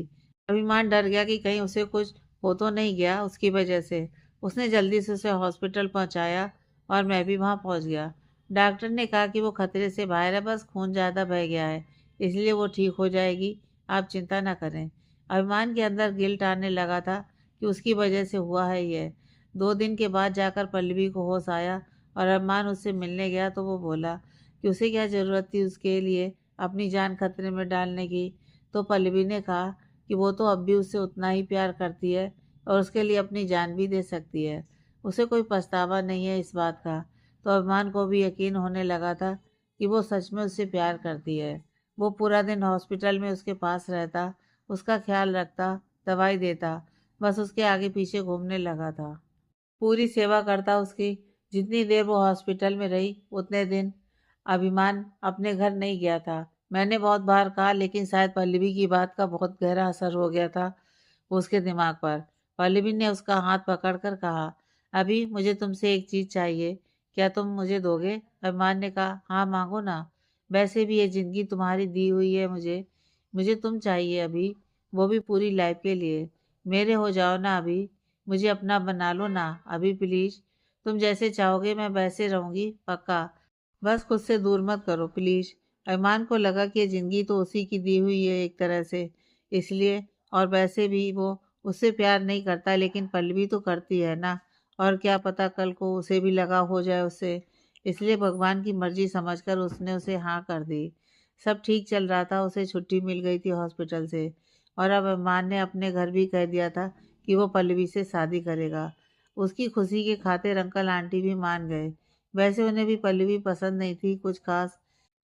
अभिमान डर गया कि कहीं उसे कुछ हो तो नहीं गया उसकी वजह से। उसने जल्दी से उसे हॉस्पिटल पहुंचाया और मैं भी वहां पहुंच गया। डॉक्टर ने कहा कि वो खतरे से बाहर है, बस खून ज़्यादा बह गया है, इसलिए वो ठीक हो जाएगी, आप चिंता ना करें। अभिमान के अंदर गिल्ट आने लगा था कि उसकी वजह से हुआ है ये। 2 दिन के बाद जाकर पल्लवी को होश आया और अभिमान उससे मिलने गया तो वो बोला कि उसे क्या ज़रूरत थी उसके लिए अपनी जान खतरे में डालने की। तो पल्लवी ने कहा कि वो तो अब भी उससे उतना ही प्यार करती है और उसके लिए अपनी जान भी दे सकती है। उसे कोई पछतावा नहीं है इस बात का। तो अभिमान को भी यकीन होने लगा था कि वो सच में उससे प्यार करती है। वो पूरा दिन हॉस्पिटल में उसके पास रहता, उसका ख्याल रखता, दवाई देता, बस उसके आगे पीछे घूमने लगा था। पूरी सेवा करता उसकी। जितनी देर वो हॉस्पिटल में रही उतने दिन अभिमान अपने घर नहीं गया था। मैंने बहुत बार कहा, लेकिन शायद पल्लवी की बात का बहुत गहरा असर हो गया था उसके दिमाग पर। पल्लवी ने उसका हाथ पकड़कर कहा, अभी मुझे तुमसे एक चीज़ चाहिए, क्या तुम मुझे दोगे? अभिमान ने कहा, हाँ मांगो ना। वैसे भी ये जिंदगी तुम्हारी दी हुई है मुझे। मुझे तुम चाहिए अभी, वो भी पूरी लाइफ के लिए। मेरे हो जाओ ना अभी, मुझे अपना बना लो ना अभी प्लीज। तुम जैसे चाहोगे मैं वैसे रहूंगी, पक्का। बस खुद से दूर मत करो प्लीज। अरमान को लगा कि ये जिंदगी तो उसी की दी हुई है एक तरह से, इसलिए। और वैसे भी वो उससे प्यार नहीं करता, लेकिन पल्लवी तो करती है ना। और क्या पता कल को उसे भी लगा हो जाए उससे। इसलिए भगवान की मर्जी समझकर उसने उसे हाँ कर दी। सब ठीक चल रहा था, उसे छुट्टी मिल गई थी हॉस्पिटल से। और अब अरमान ने अपने घर भी कह दिया था कि वो पल्लवी से शादी करेगा। उसकी खुशी के खातिर अंकल आंटी भी मान गए। वैसे उन्हें भी पल्लवी पसंद नहीं थी कुछ खास।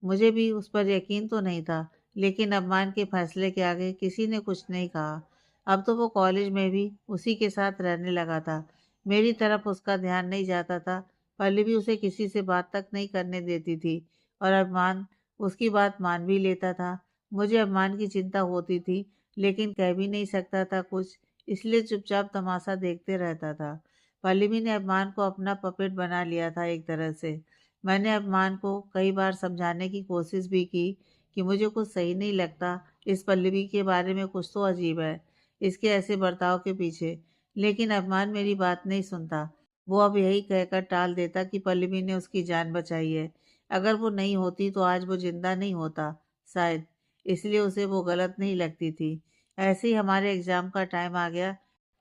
मुझे भी उस पर यकीन तो नहीं था, लेकिन अम्मान के फैसले के आगे किसी ने कुछ नहीं कहा। अब तो वो कॉलेज में भी उसी के साथ रहने लगा था। मेरी तरफ उसका ध्यान नहीं जाता था। पल्लवी उसे किसी से बात तक नहीं करने देती थी और अम्मान उसकी बात मान भी लेता था। मुझे अम्मान की चिंता होती थी, लेकिन कह भी नहीं सकता था कुछ, इसलिए चुपचाप तमाशा देखते रहता था। पल्लवी ने अरमान को अपना पपेट बना लिया था एक तरह से। मैंने अरमान को कई बार समझाने की कोशिश भी की कि मुझे कुछ सही नहीं लगता, इस पल्लवी के बारे में कुछ तो अजीब है इसके ऐसे बर्ताव के पीछे। लेकिन अरमान मेरी बात नहीं सुनता। वो अब यही कहकर टाल देता कि पल्लवी ने उसकी जान बचाई है। अगर वो नहीं होती तो आज वो जिंदा नहीं होता शायद, इसलिए उसे वो गलत नहीं लगती थी। ऐसे ही हमारे एग्ज़ाम का टाइम आ गया,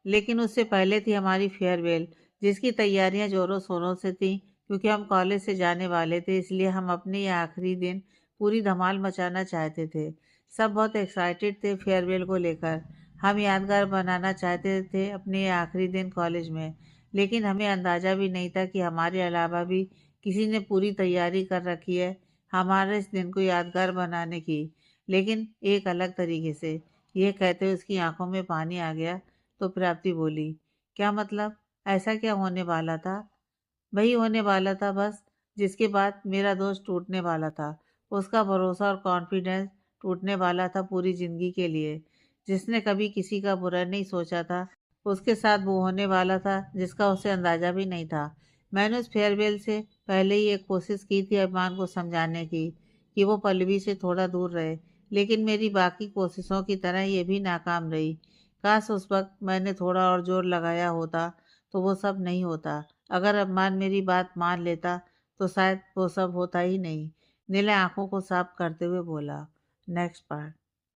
लेकिन उससे पहले थी हमारी फेयरवेल, जिसकी तैयारियां ज़ोरों शोरों से थीं। क्योंकि हम कॉलेज से जाने वाले थे, इसलिए हम अपने ये आखिरी दिन पूरी धमाल मचाना चाहते थे। सब बहुत एक्साइटेड थे फेयरवेल को लेकर। हम यादगार बनाना चाहते थे अपने ये आखिरी दिन कॉलेज में, लेकिन हमें अंदाज़ा भी नहीं था कि हमारे अलावा भी किसी ने पूरी तैयारी कर रखी है हमारे इस दिन को यादगार बनाने की, लेकिन एक अलग तरीके से। यह कहते हुए उसकी आंखों में पानी आ गया तो प्राप्ति बोली, क्या मतलब? ऐसा क्या होने वाला था? वही होने वाला था बस, जिसके बाद मेरा दोस्त टूटने वाला था। उसका भरोसा और कॉन्फिडेंस टूटने वाला था पूरी ज़िंदगी के लिए। जिसने कभी किसी का बुरा नहीं सोचा था, उसके साथ वो होने वाला था जिसका उसे अंदाज़ा भी नहीं था। मैंने उस फेयरवेल से पहले ही एक कोशिश की थी अरमान को समझाने की कि वो पल्लवी से थोड़ा दूर रहे, लेकिन मेरी बाकी कोशिशों की तरह ये भी नाकाम रही। काश उस वक्त मैंने थोड़ा और जोर लगाया होता तो वो सब नहीं होता। अगर अरमान मेरी बात मान लेता तो शायद वो सब होता ही नहीं। नीले आंखों को साफ करते हुए बोला, नेक्स्ट पार्ट।